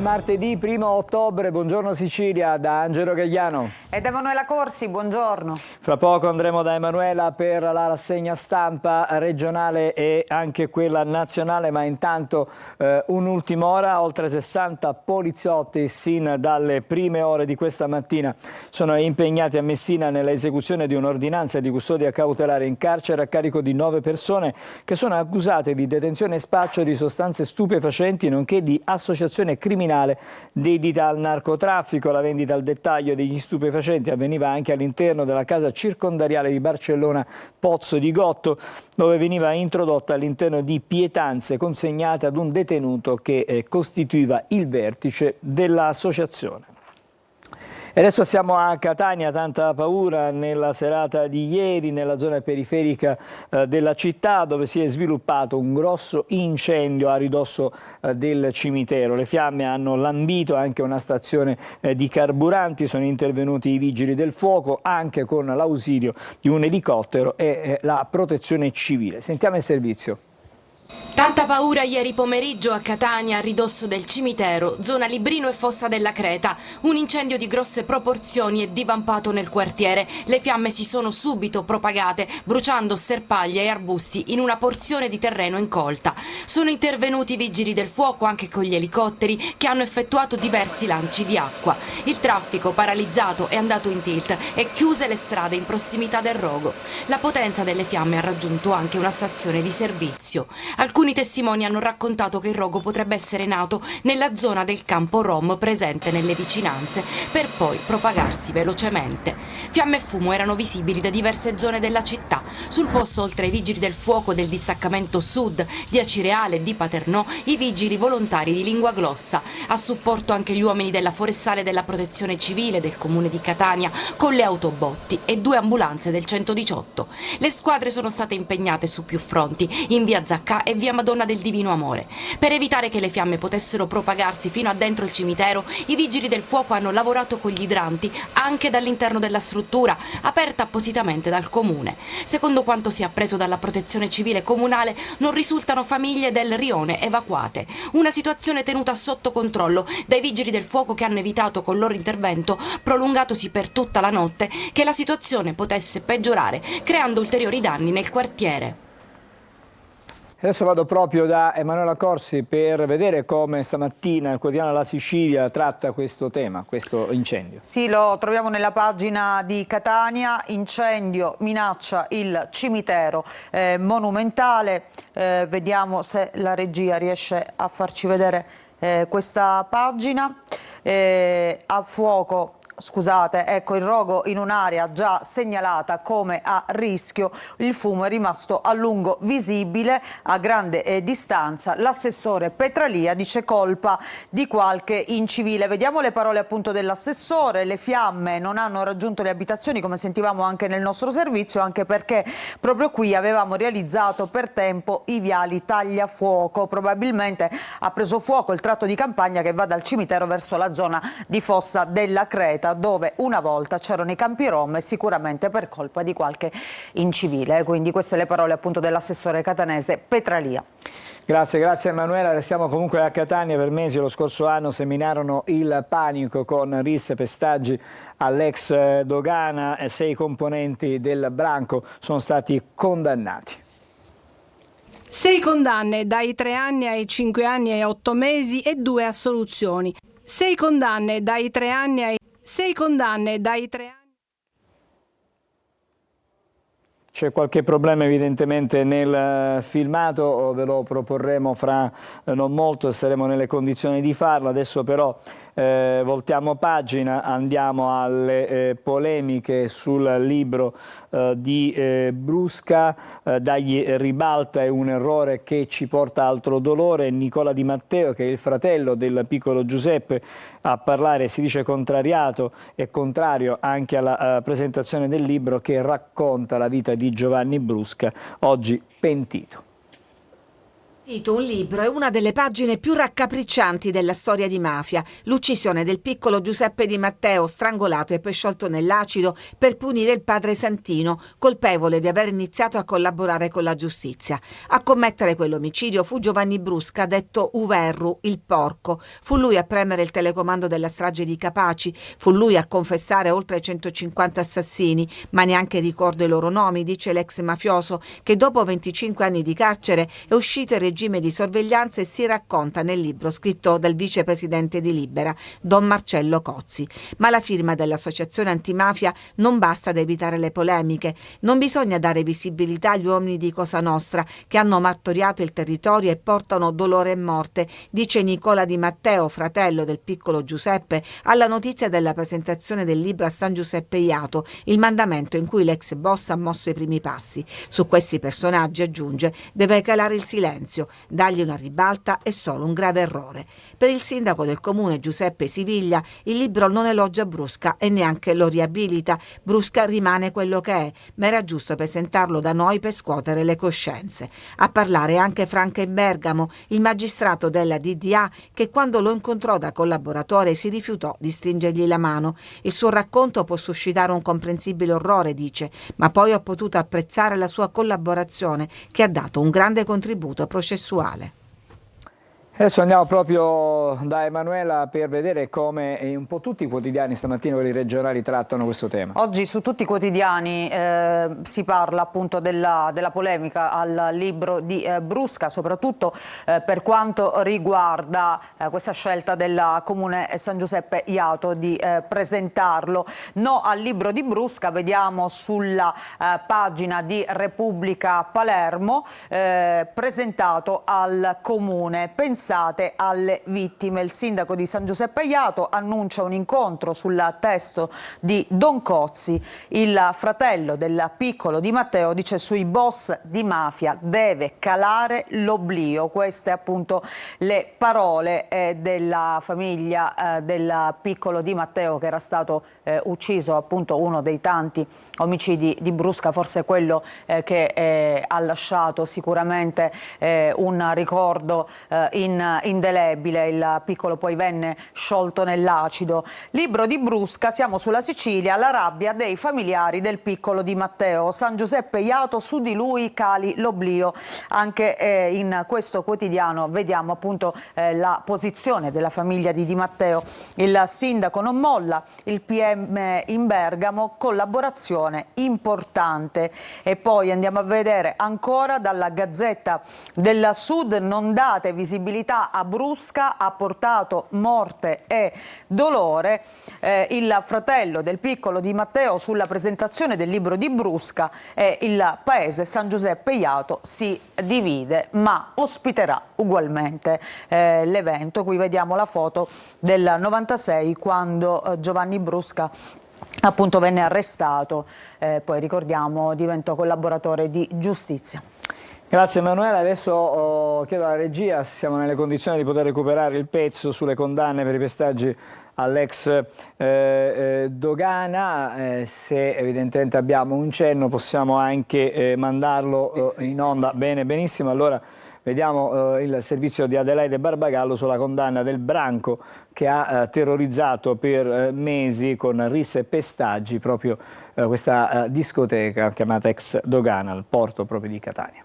martedì 1° ottobre, buongiorno Sicilia, da Angelo Gagliano. Ed Emanuela Corsi, buongiorno. Fra poco andremo da Emanuela per la rassegna stampa regionale e anche quella nazionale, ma intanto un'ultima ora. Oltre 60 poliziotti sin dalle prime ore di questa mattina sono impegnati a Messina nell'esecuzione di un'ordinanza di custodia cautelare in carcere a carico di 9 persone che sono accusate di detenzione e spaccio di sostanze stupefacenti nonché di associazione criminale dedita al narcotraffico. La vendita al dettaglio degli stupefacenti avveniva anche all'interno della casa circondariale di Barcellona Pozzo di Gotto, dove veniva introdotta all'interno di pietanze consegnate ad un detenuto che costituiva il vertice dell'associazione. E adesso siamo a Catania, tanta paura nella serata di ieri nella zona periferica della città, dove si è sviluppato un grosso incendio a ridosso del cimitero. Le fiamme hanno lambito anche una stazione di carburanti, sono intervenuti i vigili del fuoco anche con l'ausilio di un elicottero e la protezione civile. Sentiamo il servizio. Tanta paura ieri pomeriggio a Catania, a ridosso del cimitero, zona Librino e Fossa della Creta. Un incendio di grosse proporzioni è divampato nel quartiere. Le fiamme si sono subito propagate, bruciando serpaglie e arbusti in una porzione di terreno incolta. Sono intervenuti i vigili del fuoco anche con gli elicotteri che hanno effettuato diversi lanci di acqua. Il traffico, paralizzato, è andato in tilt e chiuse le strade in prossimità del rogo. La potenza delle fiamme ha raggiunto anche una stazione di servizio. Alcuni testimoni hanno raccontato che il rogo potrebbe essere nato nella zona del campo Rom presente nelle vicinanze, per poi propagarsi velocemente. Fiamme e fumo erano visibili da diverse zone della città. Sul posto, oltre ai vigili del fuoco del distaccamento sud di Acireale e di Paternò, i vigili volontari di Lingua Glossa. A supporto anche gli uomini della Forestale della Protezione Civile del Comune di Catania con le autobotti e 2 ambulanze del 118. Le squadre sono state impegnate su più fronti, in via Zaccà e via Madonna del Divino Amore. Per evitare che le fiamme potessero propagarsi fino a dentro il cimitero, i vigili del fuoco hanno lavorato con gli idranti anche dall'interno della struttura, aperta appositamente dal comune. Secondo quanto si è appreso dalla Protezione Civile comunale, non risultano famiglie del rione evacuate. Una situazione tenuta sotto controllo dai vigili del fuoco che hanno evitato col loro intervento, prolungatosi per tutta la notte, che la situazione potesse peggiorare, creando ulteriori danni nel quartiere. Adesso vado proprio da Emanuela Corsi per vedere come stamattina il quotidiano La Sicilia tratta questo tema, questo incendio. Sì, lo troviamo nella pagina di Catania. Incendio minaccia il cimitero monumentale. Vediamo se la regia riesce a farci vedere questa pagina. A fuoco. Scusate, ecco il rogo in un'area già segnalata come a rischio. Il fumo è rimasto a lungo visibile a grande distanza. L'assessore Petralia dice colpa di qualche incivile. Vediamo le parole appunto dell'assessore. Le fiamme non hanno raggiunto le abitazioni, come sentivamo anche nel nostro servizio, anche perché proprio qui avevamo realizzato per tempo i viali tagliafuoco. Probabilmente ha preso fuoco il tratto di campagna che va dal cimitero verso la zona di Fossa della Creta, dove una volta c'erano i campi rom, e sicuramente per colpa di qualche incivile. Quindi queste le parole appunto dell'assessore catanese Petralia. Grazie Emanuela. Restiamo comunque a Catania. Per mesi lo scorso anno seminarono il panico con risse e pestaggi all'ex dogana. 6 componenti del branco sono stati condannati. 6 condanne dai 3 anni ai 5 anni e 8 mesi e 2 assoluzioni. 6 condanne dai 3 anni ai 6 condanne dai 3 anni. C'è qualche problema evidentemente nel filmato, ve lo proporremo fra non molto e saremo nelle condizioni di farlo. Adesso però voltiamo pagina, andiamo alle polemiche sul libro di Brusca. Dagli ribalta è un errore che ci porta altro dolore. Nicola Di Matteo, che è il fratello del piccolo Giuseppe, a parlare, si dice contrariato e contrario anche alla presentazione del libro che racconta la vita di Giovanni Brusca, oggi pentito. Tito, un libro, è una delle pagine più raccapriccianti della storia di mafia. L'uccisione del piccolo Giuseppe Di Matteo, strangolato e poi sciolto nell'acido per punire il padre Santino, colpevole di aver iniziato a collaborare con la giustizia. A commettere quell'omicidio fu Giovanni Brusca, detto Uverru, il porco. Fu lui a premere il telecomando della strage di Capaci, fu lui a confessare oltre 150 assassini, ma neanche ricordo i loro nomi, dice l'ex mafioso, che dopo 25 anni di carcere è uscito in regime di sorveglianza e si racconta nel libro scritto dal vicepresidente di Libera, Don Marcello Cozzi. Ma la firma dell'Associazione Antimafia non basta ad evitare le polemiche. Non bisogna dare visibilità agli uomini di Cosa Nostra che hanno martoriato il territorio e portano dolore e morte, dice Nicola Di Matteo, fratello del piccolo Giuseppe, alla notizia della presentazione del libro a San Giuseppe Jato, il mandamento in cui l'ex boss ha mosso i primi passi. Su questi personaggi, aggiunge, deve calare il silenzio. Dargli una ribalta è solo un grave errore. Per il sindaco del comune Giuseppe Siviglia il libro non elogia Brusca e neanche lo riabilita. Brusca rimane quello che è, ma era giusto presentarlo da noi per scuotere le coscienze. A parlare anche Franca in Bergamo, il magistrato della DDA, che quando lo incontrò da collaboratore si rifiutò di stringergli la mano. Il suo racconto può suscitare un comprensibile orrore, dice, ma poi ho potuto apprezzare la sua collaborazione che ha dato un grande contributo processuale. Adesso andiamo proprio da Emanuela per vedere come un po' tutti i quotidiani stamattina, quelli regionali, trattano questo tema. Oggi su tutti i quotidiani si parla appunto della polemica al libro di Brusca, soprattutto per quanto riguarda questa scelta del Comune San Giuseppe Jato di presentarlo. No al libro di Brusca, vediamo sulla pagina di Repubblica Palermo, presentato al Comune. Pensate alle vittime. Il sindaco di San Giuseppe Jato annuncia un incontro sul testo di Don Cozzi. Il fratello del piccolo Di Matteo dice: sui boss di mafia deve calare l'oblio. Queste appunto le parole della famiglia del piccolo Di Matteo, che era stato ucciso, appunto uno dei tanti omicidi di Brusca, forse quello che ha lasciato sicuramente un ricordo indelebile. Il piccolo poi venne sciolto nell'acido. Libro di Brusca, siamo sulla Sicilia, la rabbia dei familiari del piccolo Di Matteo. San Giuseppe Jato, su di lui cali l'oblio. Anche in questo quotidiano vediamo appunto la posizione della famiglia di Di Matteo. Il sindaco non molla, il PM in Bergamo, collaborazione importante. E poi andiamo a vedere ancora dalla Gazzetta del Sud: non date visibilità a Brusca, ha portato morte e dolore. Il fratello del piccolo Di Matteo sulla presentazione del libro di Brusca, e il paese San Giuseppe Jato si divide ma ospiterà ugualmente l'evento. Qui vediamo la foto del 96, quando Giovanni Brusca appunto venne arrestato, poi ricordiamo diventò collaboratore di giustizia. Grazie Emanuela, adesso chiedo alla regia se siamo nelle condizioni di poter recuperare il pezzo sulle condanne per i pestaggi all'ex Dogana. Se evidentemente abbiamo un cenno possiamo anche mandarlo in onda. Bene, benissimo, allora vediamo il servizio di Adelaide Barbagallo sulla condanna del branco che ha terrorizzato per mesi con risse e pestaggi proprio questa discoteca chiamata ex Dogana al porto proprio di Catania.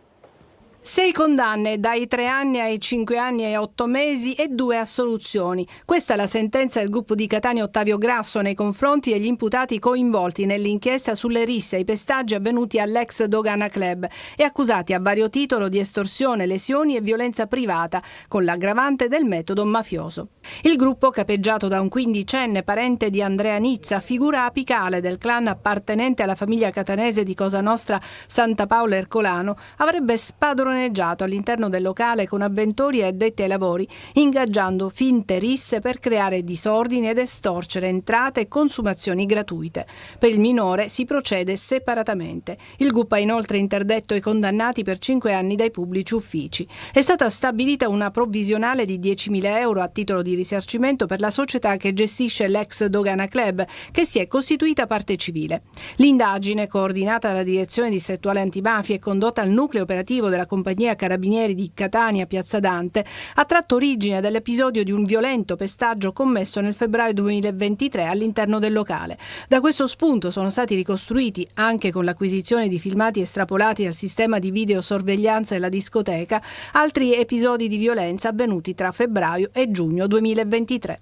6 condanne dai 3 anni ai 5 anni e 8 mesi e 2 assoluzioni. Questa è la sentenza del gruppo di Catania Ottavio Grasso nei confronti degli imputati coinvolti nell'inchiesta sulle risse e i pestaggi avvenuti all'ex Dogana Club e accusati a vario titolo di estorsione, lesioni e violenza privata con l'aggravante del metodo mafioso. Il gruppo, capeggiato da un quindicenne parente di Andrea Nizza, figura apicale del clan appartenente alla famiglia catanese di Cosa Nostra Santa Paola Ercolano, avrebbe spadroneggiato all'interno del locale con avventori e addetti ai lavori, ingaggiando finte risse per creare disordini ed estorcere entrate e consumazioni gratuite. Per il minore si procede separatamente. Il GUP ha inoltre interdetto i condannati per 5 anni dai pubblici uffici. È stata stabilita una provvisionale di 10.000 euro a titolo di risarcimento per la società che gestisce l'ex Dogana Club, che si è costituita parte civile. L'indagine, coordinata dalla Direzione Distrettuale Antimafia e condotta al nucleo operativo della Compagnia compagnia carabinieri di Catania Piazza Dante ha tratto origine dall'episodio di un violento pestaggio commesso nel febbraio 2023 all'interno del locale. Da questo spunto sono stati ricostruiti, anche con l'acquisizione di filmati estrapolati dal sistema di videosorveglianza della discoteca, altri episodi di violenza avvenuti tra febbraio e giugno 2023.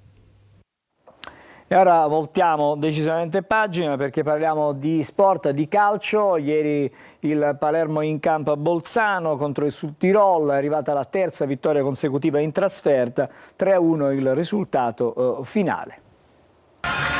E ora voltiamo decisamente pagina perché parliamo di sport, di calcio. Ieri il Palermo in campo a Bolzano contro il Südtirol, è arrivata la terza vittoria consecutiva in trasferta, 3-1 il risultato finale.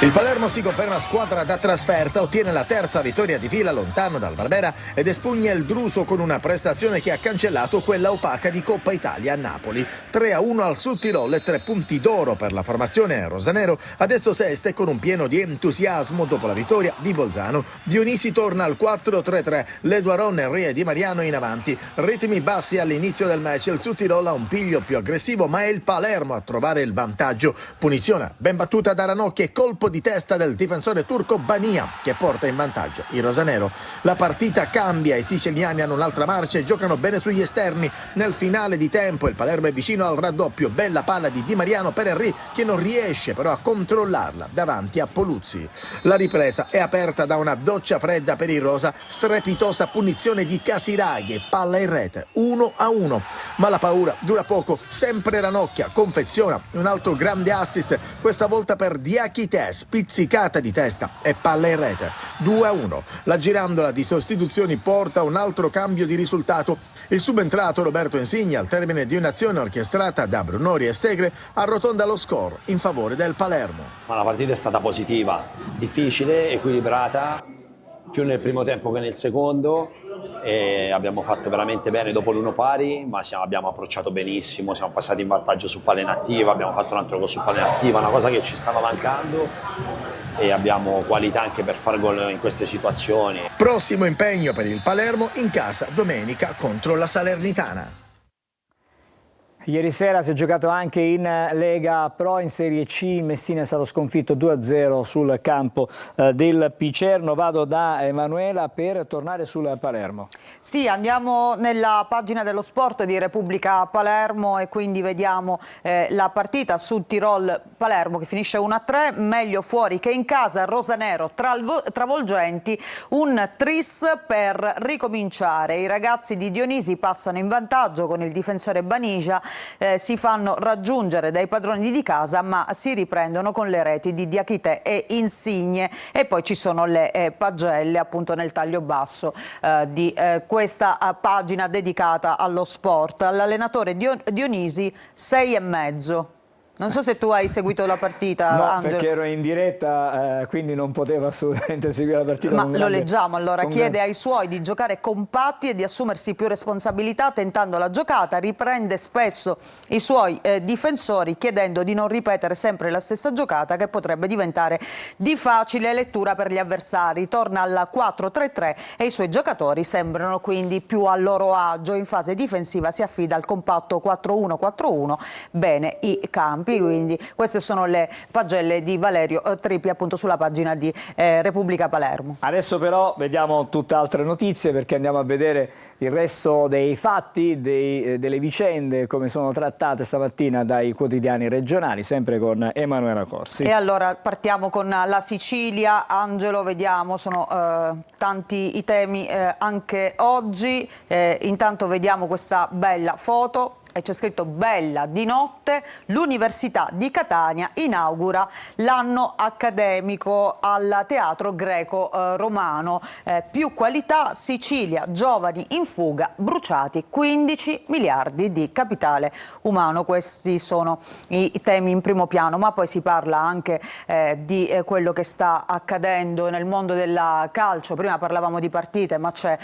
Il Palermo si conferma squadra da trasferta, ottiene la terza vittoria di fila lontano dal Barbera ed espugna il Druso con una prestazione che ha cancellato quella opaca di Coppa Italia a Napoli. 3-1 al Südtirol e 3 punti d'oro per la formazione rosanero, adesso seste con un pieno di entusiasmo dopo la vittoria di Bolzano. Dionisi torna al 4-3-3, Leduaron, Henry e Di Mariano in avanti, ritmi bassi all'inizio del match, il Südtirol ha un piglio più aggressivo ma è il Palermo a trovare il vantaggio. Punizione ben battuta da Ranocchi e colpo di testa del difensore turco Bania che porta in vantaggio il rosanero. La partita cambia, i siciliani hanno un'altra marcia e giocano bene sugli esterni. Nel finale di tempo il Palermo è vicino al raddoppio, bella palla di Di Mariano per Henry che non riesce però a controllarla davanti a Poluzzi. La ripresa è aperta da una doccia fredda per i rosa, strepitosa punizione di Casiraghi, palla in rete, 1-1. Ma la paura dura poco, sempre Ranocchia confeziona un altro grande assist, questa volta per Diakité, spizzicata di testa e palla in rete, 2-1. La girandola di sostituzioni porta un altro cambio di risultato. Il subentrato Roberto Insigne, al termine di un'azione orchestrata da Brunori e Segre, arrotonda lo score in favore del Palermo. Ma la partita è stata positiva, difficile, equilibrata, più nel primo tempo che nel secondo, e abbiamo fatto veramente bene dopo l'1 pari, ma abbiamo approcciato benissimo, siamo passati in vantaggio su palla inattiva, abbiamo fatto un altro gol su palla inattiva, una cosa che ci stava mancando, e abbiamo qualità anche per fare gol in queste situazioni. Prossimo impegno per il Palermo in casa domenica contro la Salernitana. Ieri sera si è giocato anche in Lega Pro, in Serie C. Messina è stato sconfitto 2-0 sul campo del Picerno. Vado da Emanuela per tornare sul Palermo. Sì, andiamo nella pagina dello sport di Repubblica Palermo e quindi vediamo la partita Südtirol-Palermo che finisce 1-3, meglio fuori che in casa, rosanero travolgenti, un tris per ricominciare. I ragazzi di Dionisi passano in vantaggio con il difensore Banigia, si fanno raggiungere dai padroni di casa ma si riprendono con le reti di Diakité e Insigne, e poi ci sono le pagelle appunto nel taglio basso di questa pagina dedicata allo sport. L'allenatore Dionisi 6,5. Non so se tu hai seguito la partita, no, Angelo. Perché ero in diretta, quindi non potevo assolutamente seguire la partita. Ma lo leggiamo allora. Chiede ai suoi di giocare compatti e di assumersi più responsabilità tentando la giocata. Riprende spesso i suoi difensori chiedendo di non ripetere sempre la stessa giocata che potrebbe diventare di facile lettura per gli avversari. Torna al 4-3-3 e i suoi giocatori sembrano quindi più a loro agio. In fase difensiva si affida al compatto 4-1-4-1. Bene i campi. Quindi queste sono le pagelle di Valerio Trippi appunto sulla pagina di Repubblica Palermo. Adesso però vediamo tutt'altre notizie perché andiamo a vedere il resto dei fatti, delle vicende come sono trattate stamattina dai quotidiani regionali, sempre con Emanuela Corsi. E allora partiamo con la Sicilia. Angelo, vediamo, sono tanti i temi anche oggi. Intanto vediamo questa bella foto. E c'è scritto bella di notte, l'Università di Catania inaugura l'anno accademico al Teatro Greco-Romano. Più qualità, Sicilia, giovani in fuga, bruciati 15 miliardi di capitale umano. Questi sono i temi in primo piano, ma poi si parla anche di quello che sta accadendo nel mondo del calcio. Prima parlavamo di partite, ma c'è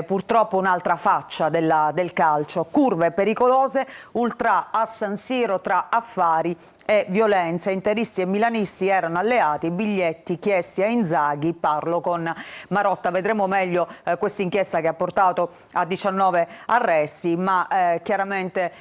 purtroppo un'altra faccia del calcio. Curve pericolose, ultra a San Siro tra affari e violenze. Interisti e milanisti erano alleati, biglietti chiesti a Inzaghi, parlo con Marotta. Vedremo meglio questa inchiesta che ha portato a 19 arresti, ma chiaramente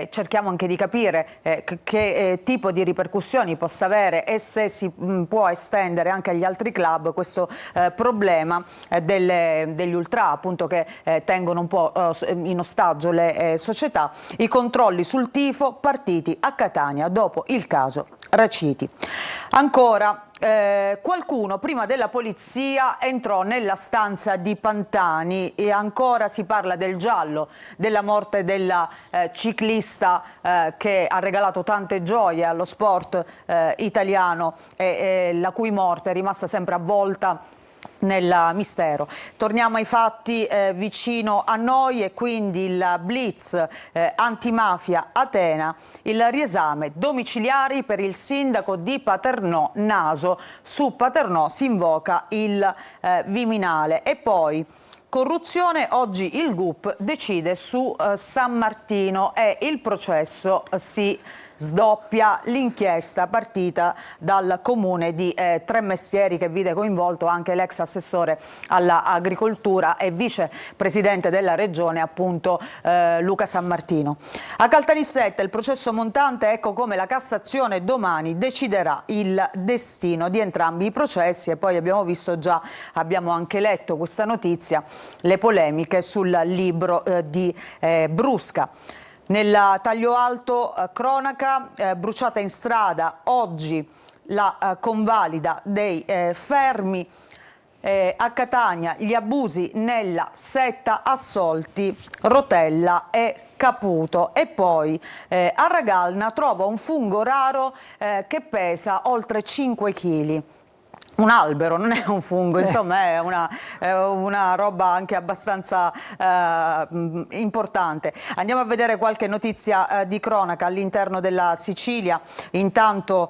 cerchiamo anche di capire che tipo di ripercussioni possa avere e se si può estendere anche agli altri club questo problema degli ultra, appunto, che tengono un po' in ostaggio le società. I controlli sul tifo partiti a Catania dopo il caso Raciti. Ancora, qualcuno prima della polizia entrò nella stanza di Pantani e ancora si parla del giallo, della morte della ciclista che ha regalato tante gioie allo sport italiano e la cui morte è rimasta sempre avvolta nel mistero. Torniamo ai fatti vicino a noi e quindi il blitz antimafia Atena, il riesame domiciliari per il sindaco di Paternò Naso. Su Paternò si invoca il Viminale. E poi corruzione, oggi il GUP decide su San Martino e il processo si sdoppia. L'inchiesta partita dal comune di Tremestieri, che vide coinvolto anche l'ex assessore all'agricoltura e vicepresidente della regione, appunto Luca San Martino. A Caltanissetta il processo montante, ecco come la Cassazione domani deciderà il destino di entrambi i processi. E poi abbiamo visto già, abbiamo anche letto questa notizia, le polemiche sul libro di Brusca. Nella taglio alto cronaca, bruciata in strada oggi la convalida dei fermi. A Catania gli abusi nella setta assolti Rotella e Caputo. E poi a Ragalna trova un fungo raro che pesa oltre 5 kg. Un albero, non è un fungo, insomma è una roba anche abbastanza importante. Andiamo a vedere qualche notizia di cronaca all'interno della Sicilia. Intanto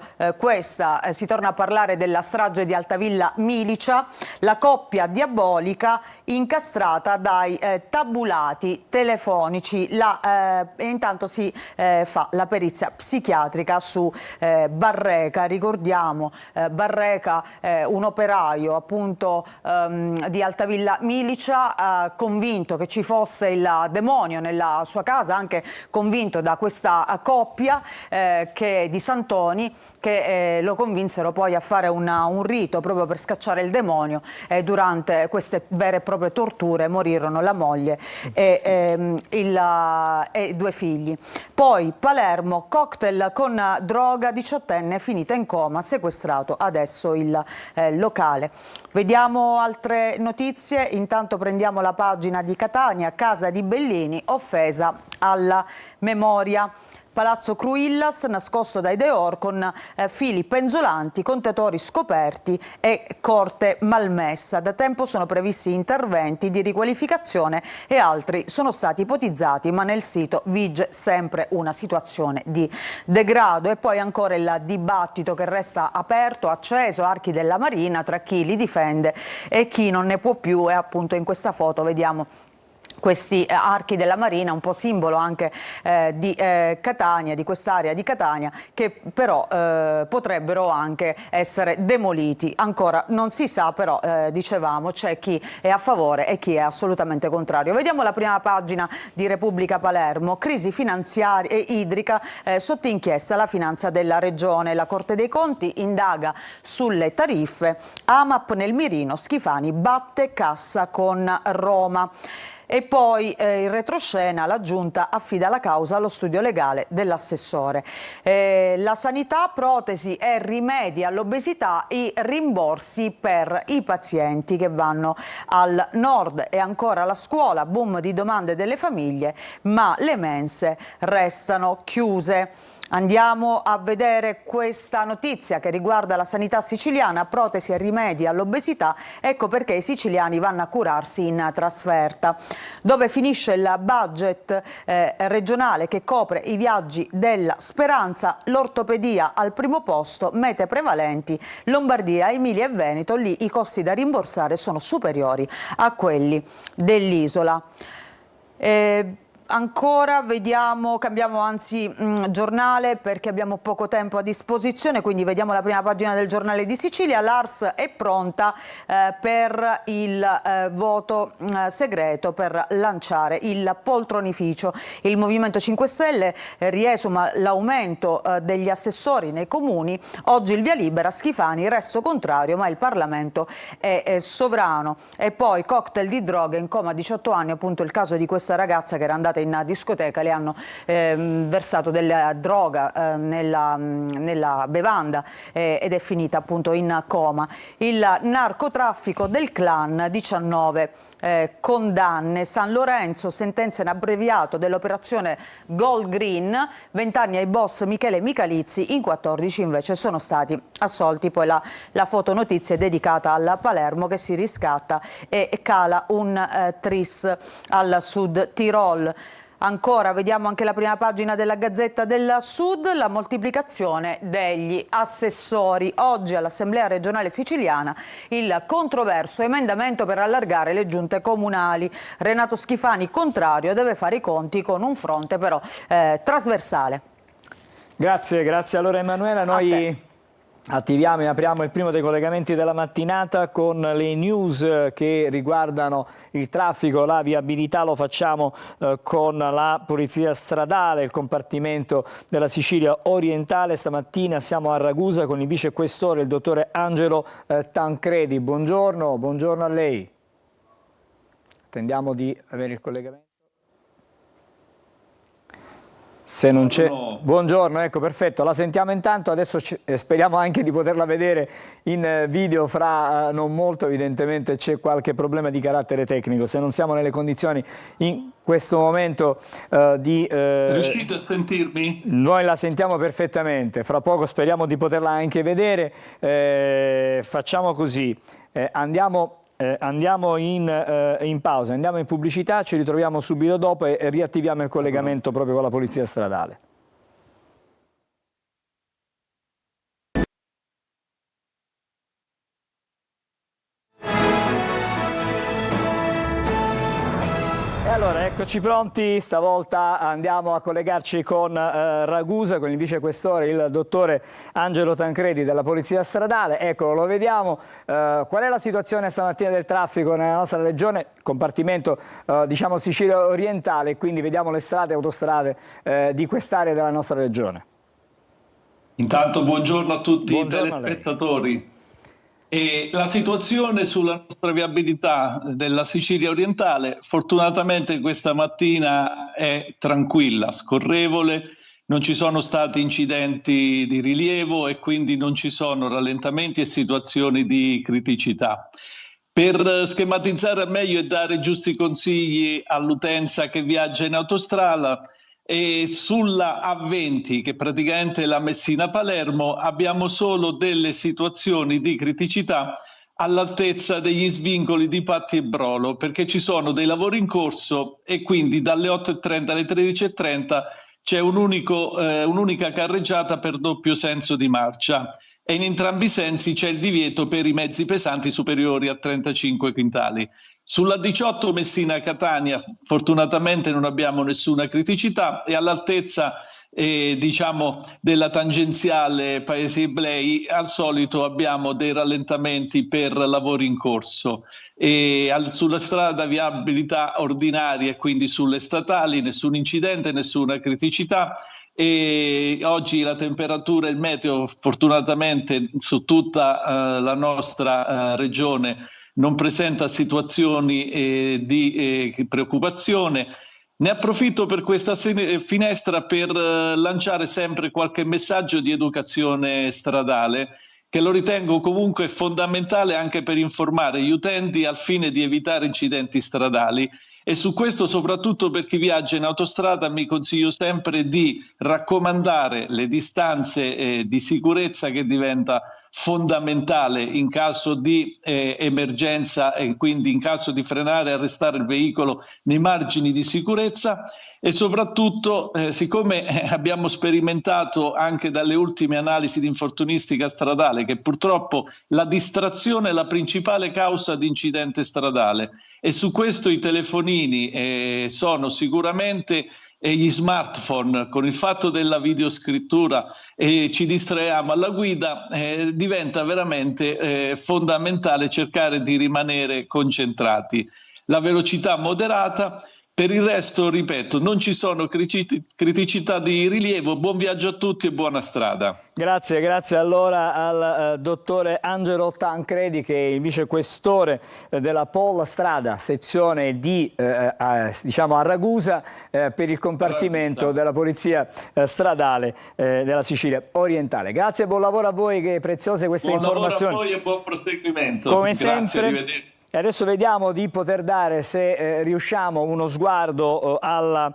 si torna a parlare della strage di Altavilla Milicia, la coppia diabolica incastrata dai tabulati telefonici. E intanto si fa la perizia psichiatrica su Barreca. Ricordiamo Barreca, un operaio appunto di Altavilla Milicia, convinto che ci fosse il demonio nella sua casa, anche convinto da questa coppia di Santoni, che lo convinsero poi a fare un rito proprio per scacciare il demonio. Durante queste vere e proprie torture morirono la moglie e 2 figli. Poi Palermo, cocktail con droga, 18enne finita in coma, sequestrato adesso il locale. Vediamo altre notizie. Intanto prendiamo la pagina di Catania, casa di Bellini, offesa alla memoria. Palazzo Cruillas nascosto dai Deor con fili penzolanti, contatori scoperti e corte malmessa. Da tempo sono previsti interventi di riqualificazione e altri sono stati ipotizzati, ma nel sito vige sempre una situazione di degrado. E poi ancora il dibattito che resta aperto, acceso, archi della Marina, tra chi li difende e chi non ne può più. E appunto in questa foto vediamo questi archi della Marina, un po' simbolo anche di Catania, di quest'area di Catania, che però potrebbero anche essere demoliti. Ancora non si sa, però dicevamo c'è chi è a favore e chi è assolutamente contrario. Vediamo la prima pagina di Repubblica Palermo. Crisi finanziaria e idrica, sotto inchiesta la finanza della regione. La Corte dei Conti indaga sulle tariffe. AMAP nel mirino, Schifani batte cassa con Roma. E poi in retroscena la Giunta affida la causa allo studio legale dell'assessore. La sanità, protesi e rimedi all'obesità, i rimborsi per i pazienti che vanno al nord. E ancora la scuola, boom di domande delle famiglie, ma le mense restano chiuse. Andiamo a vedere questa notizia che riguarda la sanità siciliana, protesi e rimedi all'obesità. Ecco perché i siciliani vanno a curarsi in trasferta. Dove finisce il budget regionale che copre i viaggi della speranza? L'ortopedia al primo posto, mete prevalenti Lombardia, Emilia e Veneto. Lì i costi da rimborsare sono superiori a quelli dell'isola. ancora vediamo, cambiamo anzi giornale perché abbiamo poco tempo a disposizione, quindi vediamo la prima pagina del Giornale di Sicilia. L'Ars è pronta per il voto segreto per lanciare il poltronificio. Il Movimento 5 Stelle riesuma l'aumento degli assessori nei comuni. Oggi il via libera, Schifani, resto contrario, ma il Parlamento è sovrano. E poi cocktail di droghe, in coma a 18 anni, appunto il caso di questa ragazza che era andata in discoteca, le hanno versato della droga nella bevanda ed è finita appunto in coma. Il narcotraffico del clan, 19 condanne. San Lorenzo, sentenza in abbreviato dell'operazione Gold Green, 20 anni ai boss Michele Michalizzi, in 14 invece sono stati assolti. Poi la fotonotizia è dedicata al Palermo che si riscatta e cala un tris al Sud Tirol. Ancora vediamo anche la prima pagina della Gazzetta del Sud, la moltiplicazione degli assessori. Oggi all'Assemblea regionale siciliana il controverso emendamento per allargare le giunte comunali. Renato Schifani contrario, deve fare i conti con un fronte però trasversale. Grazie allora Emanuela. Noi attiviamo e apriamo il primo dei collegamenti della mattinata con le news che riguardano il traffico, la viabilità. Lo facciamo con la Polizia Stradale, il compartimento della Sicilia orientale. Stamattina siamo a Ragusa con il vicequestore, il dottore Angelo Tancredi. Buongiorno a lei. Attendiamo di avere il collegamento. Se non c'è... Buongiorno, ecco, perfetto, la sentiamo intanto, adesso speriamo anche di poterla vedere in video fra non molto. Evidentemente c'è qualche problema di carattere tecnico, se non siamo nelle condizioni in questo momento di... Riuscite a sentirmi? Noi la sentiamo perfettamente, fra poco speriamo di poterla anche vedere. Facciamo così, andiamo in pausa, andiamo in pubblicità, ci ritroviamo subito dopo e riattiviamo il collegamento proprio con la Polizia Stradale. Allora, eccoci pronti, stavolta andiamo a collegarci con Ragusa, con il vicequestore, il dottore Angelo Tancredi della Polizia Stradale. Eccolo, lo vediamo. Qual è la situazione stamattina del traffico nella nostra regione? Compartimento, diciamo, Sicilia orientale, quindi vediamo le strade e autostrade di quest'area della nostra regione. Intanto buongiorno a tutti i telespettatori. E la situazione sulla nostra viabilità della Sicilia orientale fortunatamente questa mattina è tranquilla, scorrevole, non ci sono stati incidenti di rilievo e quindi non ci sono rallentamenti e situazioni di criticità. Per schematizzare al meglio e dare giusti consigli all'utenza che viaggia in autostrada, e sulla A20, che praticamente è la Messina-Palermo, abbiamo solo delle situazioni di criticità all'altezza degli svincoli di Patti e Brolo, perché ci sono dei lavori in corso e quindi dalle 8:30 alle 13:30 c'è un'unica carreggiata per doppio senso di marcia e in entrambi i sensi c'è il divieto per i mezzi pesanti superiori a 35 quintali. Sulla 18 Messina-Catania fortunatamente non abbiamo nessuna criticità e all'altezza diciamo della tangenziale Paesi Iblei al solito abbiamo dei rallentamenti per lavori in corso. Sulla strada viabilità ordinaria e quindi sulle statali nessun incidente, nessuna criticità. E oggi la temperatura e il meteo fortunatamente su tutta la nostra regione non presenta situazioni di preoccupazione. Ne approfitto per questa finestra per lanciare sempre qualche messaggio di educazione stradale che lo ritengo comunque fondamentale anche per informare gli utenti al fine di evitare incidenti stradali. E su questo, soprattutto per chi viaggia in autostrada, mi consiglio sempre di raccomandare le distanze di sicurezza che diventa fondamentale in caso di emergenza e quindi in caso di frenare e arrestare il veicolo nei margini di sicurezza. E soprattutto, siccome abbiamo sperimentato anche dalle ultime analisi di infortunistica stradale che purtroppo la distrazione è la principale causa di incidente stradale, e su questo i telefonini sono sicuramente gli smartphone, con il fatto della videoscrittura ci distraiamo alla guida, diventa veramente fondamentale cercare di rimanere concentrati. La velocità moderata. Per il resto, ripeto, non ci sono criticità di rilievo. Buon viaggio a tutti e buona strada. Grazie allora al dottore Angelo Tancredi, che è il vicequestore della Pol Strada, sezione di diciamo a Ragusa, per il compartimento della Polizia Stradale della Sicilia orientale. Grazie e buon lavoro a voi, che preziose queste informazioni. Buon lavoro a voi e buon proseguimento. Come Grazie, sempre. arrivederci. E adesso vediamo di poter dare, se riusciamo, uno sguardo alla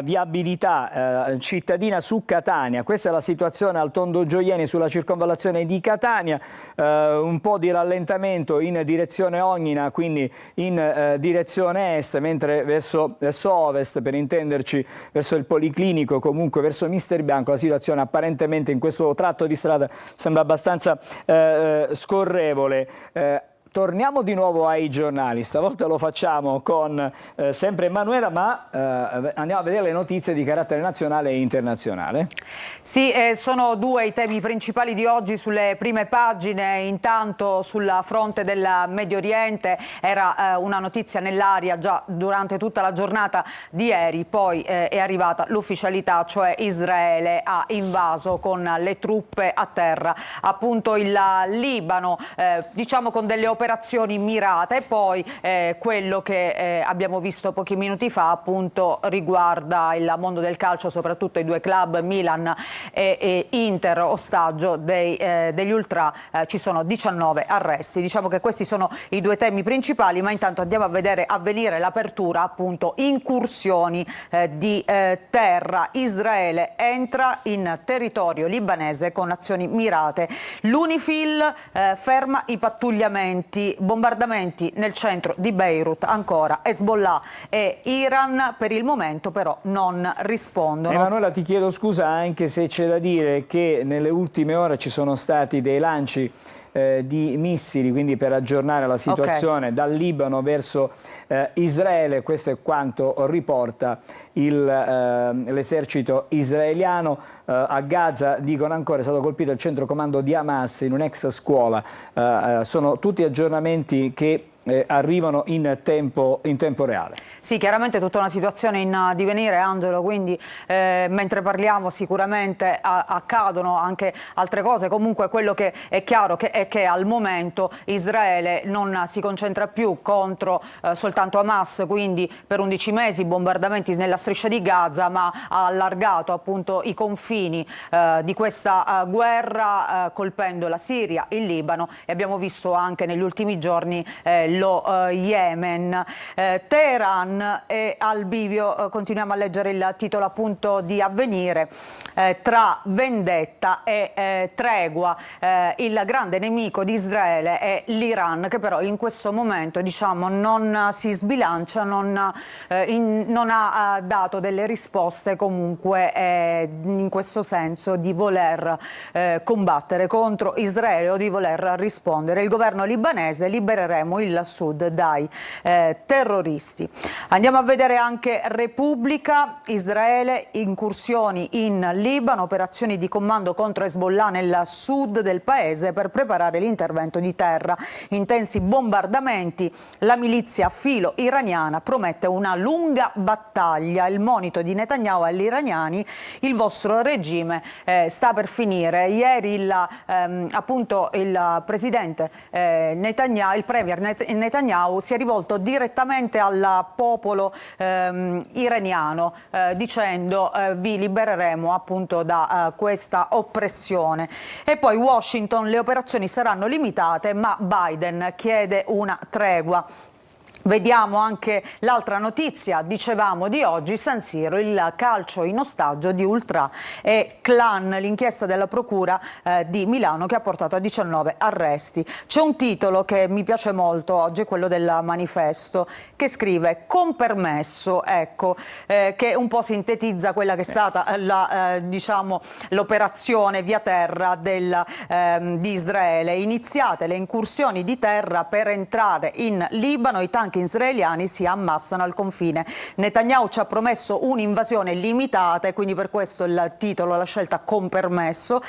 viabilità cittadina su Catania. Questa è la situazione al Tondo Gioieni sulla circonvallazione di Catania, un po' di rallentamento in direzione Ognina, quindi in direzione est, mentre verso ovest, per intenderci, verso il Policlinico, comunque verso Mister Bianco, la situazione apparentemente in questo tratto di strada sembra abbastanza scorrevole. Torniamo di nuovo ai giornali, stavolta lo facciamo con sempre Emanuela, ma andiamo a vedere le notizie di carattere nazionale e internazionale. Sì, sono due i temi principali di oggi sulle prime pagine. Intanto sul fronte del Medio Oriente era una notizia nell'aria già durante tutta la giornata di ieri, poi è arrivata l'ufficialità, cioè Israele ha invaso con le truppe a terra appunto il Libano, diciamo con delle operazioni mirate. E poi quello che abbiamo visto pochi minuti fa appunto riguarda il mondo del calcio, soprattutto i due club Milan e Inter, ostaggio degli ultra. Ci sono 19 arresti. Diciamo che questi sono i due temi principali, ma intanto andiamo a vedere avvenire l'apertura, appunto incursioni di terra. Israele entra in territorio libanese con azioni mirate. L'Unifil ferma i pattugliamenti, bombardamenti nel centro di Beirut, ancora Hezbollah e Iran per il momento però non rispondono. Emanuela, ti chiedo scusa, anche se c'è da dire che nelle ultime ore ci sono stati dei lanci di missili, quindi per aggiornare la situazione, dal Libano verso Israele. Questo è quanto riporta l'esercito israeliano. A Gaza, dicono ancora, è stato colpito il centro comando di Hamas in un'ex scuola. Sono tutti aggiornamenti che arrivano in tempo reale. Sì, chiaramente tutta una situazione in divenire, Angelo, quindi mentre parliamo sicuramente accadono anche altre cose. Comunque quello che è chiaro è che al momento Israele non si concentra più contro soltanto Hamas, quindi per 11 mesi bombardamenti nella striscia di Gaza, ma ha allargato appunto i confini di questa guerra colpendo la Siria, il Libano e abbiamo visto anche negli ultimi giorni lo Yemen. Teheran è al bivio, continuiamo a leggere il titolo appunto di Avvenire, tra vendetta e tregua. Il grande nemico di Israele è l'Iran, che però in questo momento diciamo non si sbilancia, non ha dato delle risposte comunque in questo senso di voler combattere contro Israele o di voler rispondere. Il governo libanese: libereremo il Sud dai terroristi. Andiamo a vedere anche Repubblica. Israele, incursioni in Libano, operazioni di comando contro Hezbollah nel sud del paese per preparare l'intervento di terra. Intensi bombardamenti, la milizia filo iraniana promette una lunga battaglia. Il monito di Netanyahu agli iraniani: il vostro regime sta per finire. Ieri appunto il presidente Netanyahu, il premier Netanyahu, si è rivolto direttamente al popolo iraniano dicendo vi libereremo appunto da questa oppressione. E poi Washington: le operazioni saranno limitate, ma Biden chiede una tregua. Vediamo anche l'altra notizia, dicevamo di oggi, San Siro, il calcio in ostaggio di Ultra e Clan, l'inchiesta della Procura di Milano che ha portato a 19 arresti. C'è un titolo che mi piace molto oggi, quello del Manifesto, che scrive "con permesso", ecco, che un po' sintetizza quella che è stata l'operazione via terra di Israele. Iniziate le incursioni di terra per entrare in Libano, i tank israeliani si ammassano al confine. Netanyahu ci ha promesso un'invasione limitata e quindi per questo il titolo, la scelta "con permesso",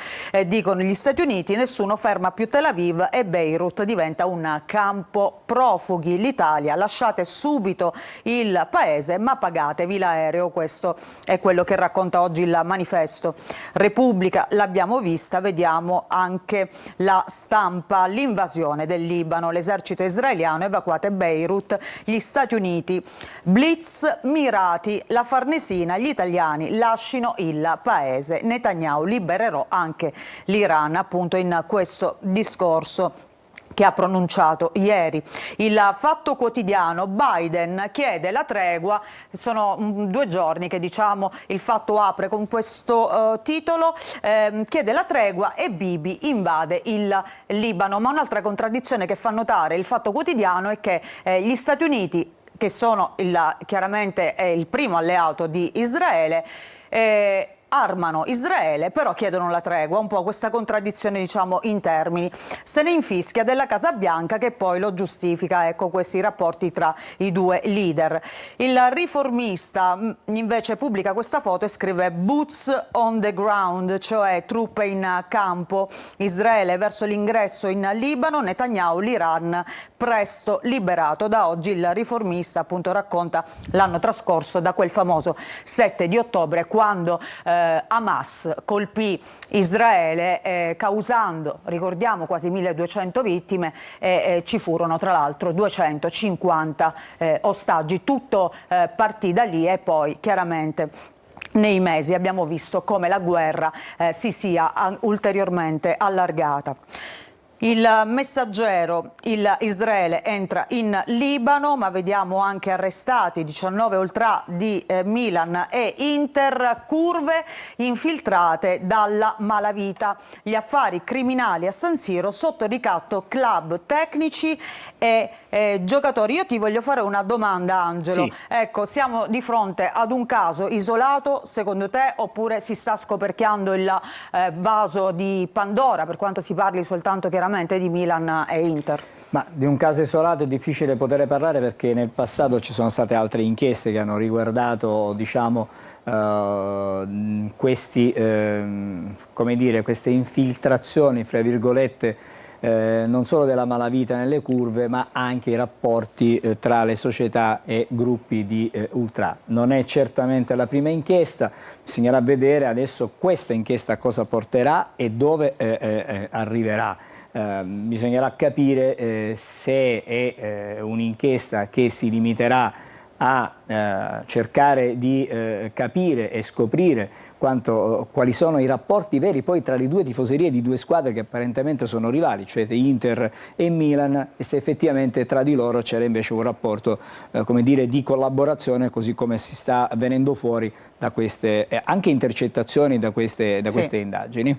dicono gli Stati Uniti, nessuno ferma più Tel Aviv e Beirut diventa un campo profughi. L'Italia, lasciate subito il paese ma pagatevi l'aereo, questo è quello che racconta oggi il Manifesto. Repubblica l'abbiamo vista, vediamo anche La Stampa, l'invasione del Libano, l'esercito israeliano evacuate Beirut, gli Stati Uniti, blitz mirati, la Farnesina, gli italiani lascino il paese, Netanyahu libererò anche l'Iran, appunto in questo discorso che ha pronunciato ieri. Il Fatto Quotidiano, Biden chiede la tregua, sono 2 giorni che il Fatto apre con questo titolo, chiede la tregua e Bibi invade il Libano, ma un'altra contraddizione che fa notare il Fatto Quotidiano è che gli Stati Uniti, che sono chiaramente il primo alleato di Israele, armano Israele, però chiedono la tregua, un po' questa contraddizione in termini. Se ne infischia della Casa Bianca che poi lo giustifica, ecco questi rapporti tra i 2 leader. Il Riformista invece pubblica questa foto e scrive "boots on the ground", cioè truppe in campo, Israele verso l'ingresso in Libano, Netanyahu, l'Iran presto liberato. Da oggi il Riformista appunto racconta l'anno trascorso da quel famoso 7 di ottobre quando Hamas colpì Israele causando, ricordiamo, quasi 1200 vittime e ci furono tra l'altro 250 ostaggi. Tutto partì da lì e poi chiaramente nei mesi abbiamo visto come la guerra si sia ulteriormente allargata. Il Messaggero, Israele entra in Libano, ma vediamo anche arrestati 19 ultra di Milan e Inter, curve infiltrate dalla malavita. Gli affari criminali a San Siro, sotto ricatto club, tecnici e giocatori. Io ti voglio fare una domanda, Angelo. Sì. Ecco, siamo di fronte ad un caso isolato, secondo te, oppure si sta scoperchiando il vaso di Pandora, per quanto si parli soltanto chiaramente di Milan e Inter? Ma di un caso isolato è difficile poter parlare perché nel passato ci sono state altre inchieste che hanno riguardato queste infiltrazioni, fra virgolette, non solo della malavita nelle curve, ma anche i rapporti tra le società e gruppi di ultra. Non è certamente la prima inchiesta, bisognerà vedere adesso questa inchiesta a cosa porterà e dove arriverà. Bisognerà capire se è un'inchiesta che si limiterà a cercare di capire e scoprire quali sono i rapporti veri poi tra le 2 tifoserie di 2 squadre che apparentemente sono rivali, cioè Inter e Milan, e se effettivamente tra di loro c'era invece un rapporto di collaborazione, così come si sta venendo fuori da queste anche intercettazioni, da queste indagini.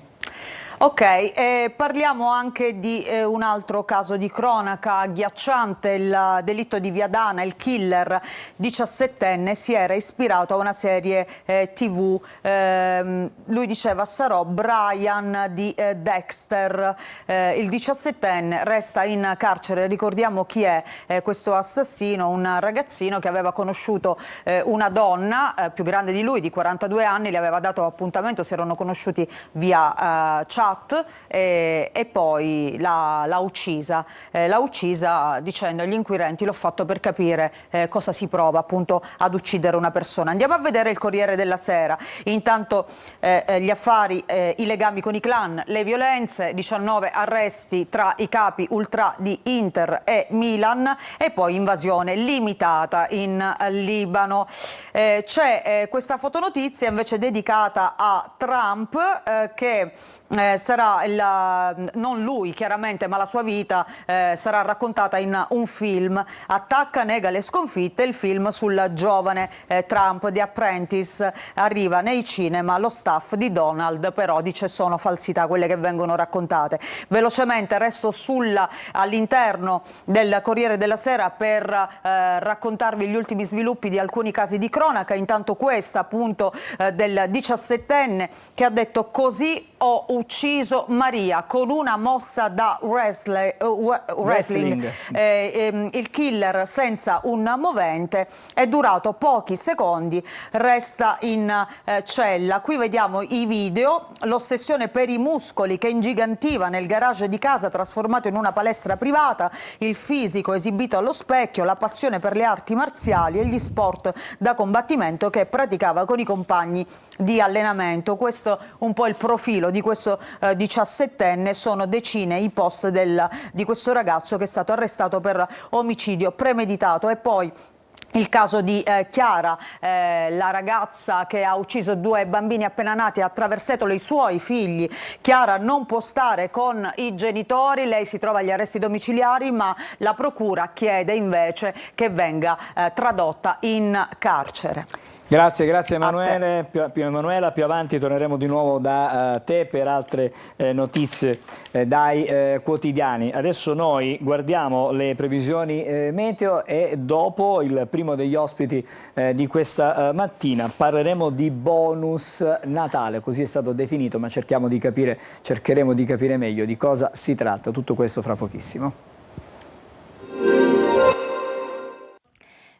Ok, parliamo anche di un altro caso di cronaca agghiacciante, il delitto di Viadana. Il killer 17enne si era ispirato a una serie TV, lui diceva sarò Brian di Dexter. Il 17enne resta in carcere, ricordiamo chi è questo assassino, un ragazzino che aveva conosciuto una donna più grande di lui, di 42 anni, le aveva dato appuntamento, si erano conosciuti via chat e poi l'ha uccisa dicendo agli inquirenti l'ho fatto per capire cosa si prova appunto ad uccidere una persona. Andiamo a vedere il Corriere della Sera. Intanto gli affari, i legami con i clan, le violenze, 19 arresti tra i capi ultra di Inter e Milan e poi invasione limitata in Libano. C'è questa fotonotizia invece dedicata a Trump che non lui chiaramente, ma la sua vita sarà raccontata in un film. Attacca, nega le sconfitte, il film sul giovane Trump. The Apprentice arriva nei cinema, lo staff di Donald però dice sono falsità quelle che vengono raccontate. Velocemente resto all'interno del Corriere della Sera per raccontarvi gli ultimi sviluppi di alcuni casi di cronaca. Intanto questa appunto del 17enne che ha detto: così ho ucciso Maria, con una mossa da wrestling. Il killer senza un movente è durato pochi secondi, resta in cella. Qui vediamo i video, l'ossessione per i muscoli che ingigantiva nel garage di casa trasformato in una palestra privata, il fisico esibito allo specchio, la passione per le arti marziali e gli sport da combattimento che praticava con i compagni di allenamento. Questo un po' il profilo di questo 17enne. Sono decine i post di questo ragazzo che è stato arrestato per omicidio premeditato. E poi il caso di Chiara, la ragazza che ha ucciso 2 bambini appena nati, ha attraversato i suoi figli. Chiara non può stare con i genitori, lei si trova agli arresti domiciliari, ma la procura chiede invece che venga tradotta in carcere. Grazie Emanuela. Più avanti torneremo di nuovo da te per altre notizie dai quotidiani. Adesso noi guardiamo le previsioni meteo e dopo il primo degli ospiti di questa mattina parleremo di bonus Natale, così è stato definito, ma cercheremo di capire meglio di cosa si tratta. Tutto questo fra pochissimo.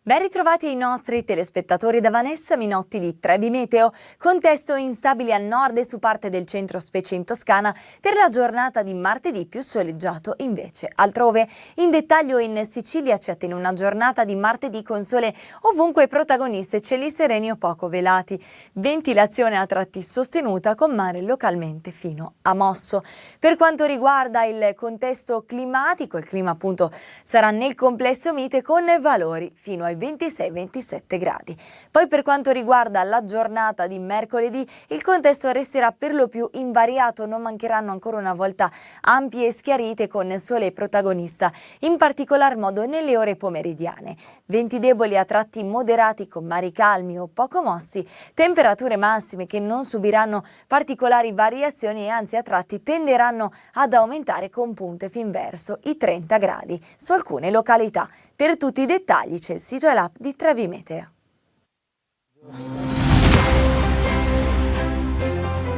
Ben ritrovati ai nostri telespettatori da Vanessa Minotti di Trebi Meteo. Contesto instabile al nord e su parte del centro, specie in Toscana, per la giornata di martedì, più soleggiato invece altrove. In dettaglio in Sicilia ci attende una giornata di martedì con sole ovunque protagoniste, cieli sereni o poco velati. Ventilazione a tratti sostenuta con mare localmente fino a mosso. Per quanto riguarda il contesto climatico, il clima appunto sarà nel complesso mite con valori fino ai 26-27 gradi. Poi per quanto riguarda la giornata di mercoledì, il contesto resterà per lo più invariato, non mancheranno ancora una volta ampie schiarite con sole protagonista, in particolar modo nelle ore pomeridiane. Venti deboli a tratti moderati con mari calmi o poco mossi, temperature massime che non subiranno particolari variazioni e anzi a tratti tenderanno ad aumentare con punte fin verso i 30 gradi su alcune località. Per tutti i dettagli c'è il sito e l'app di Trebi Meteo.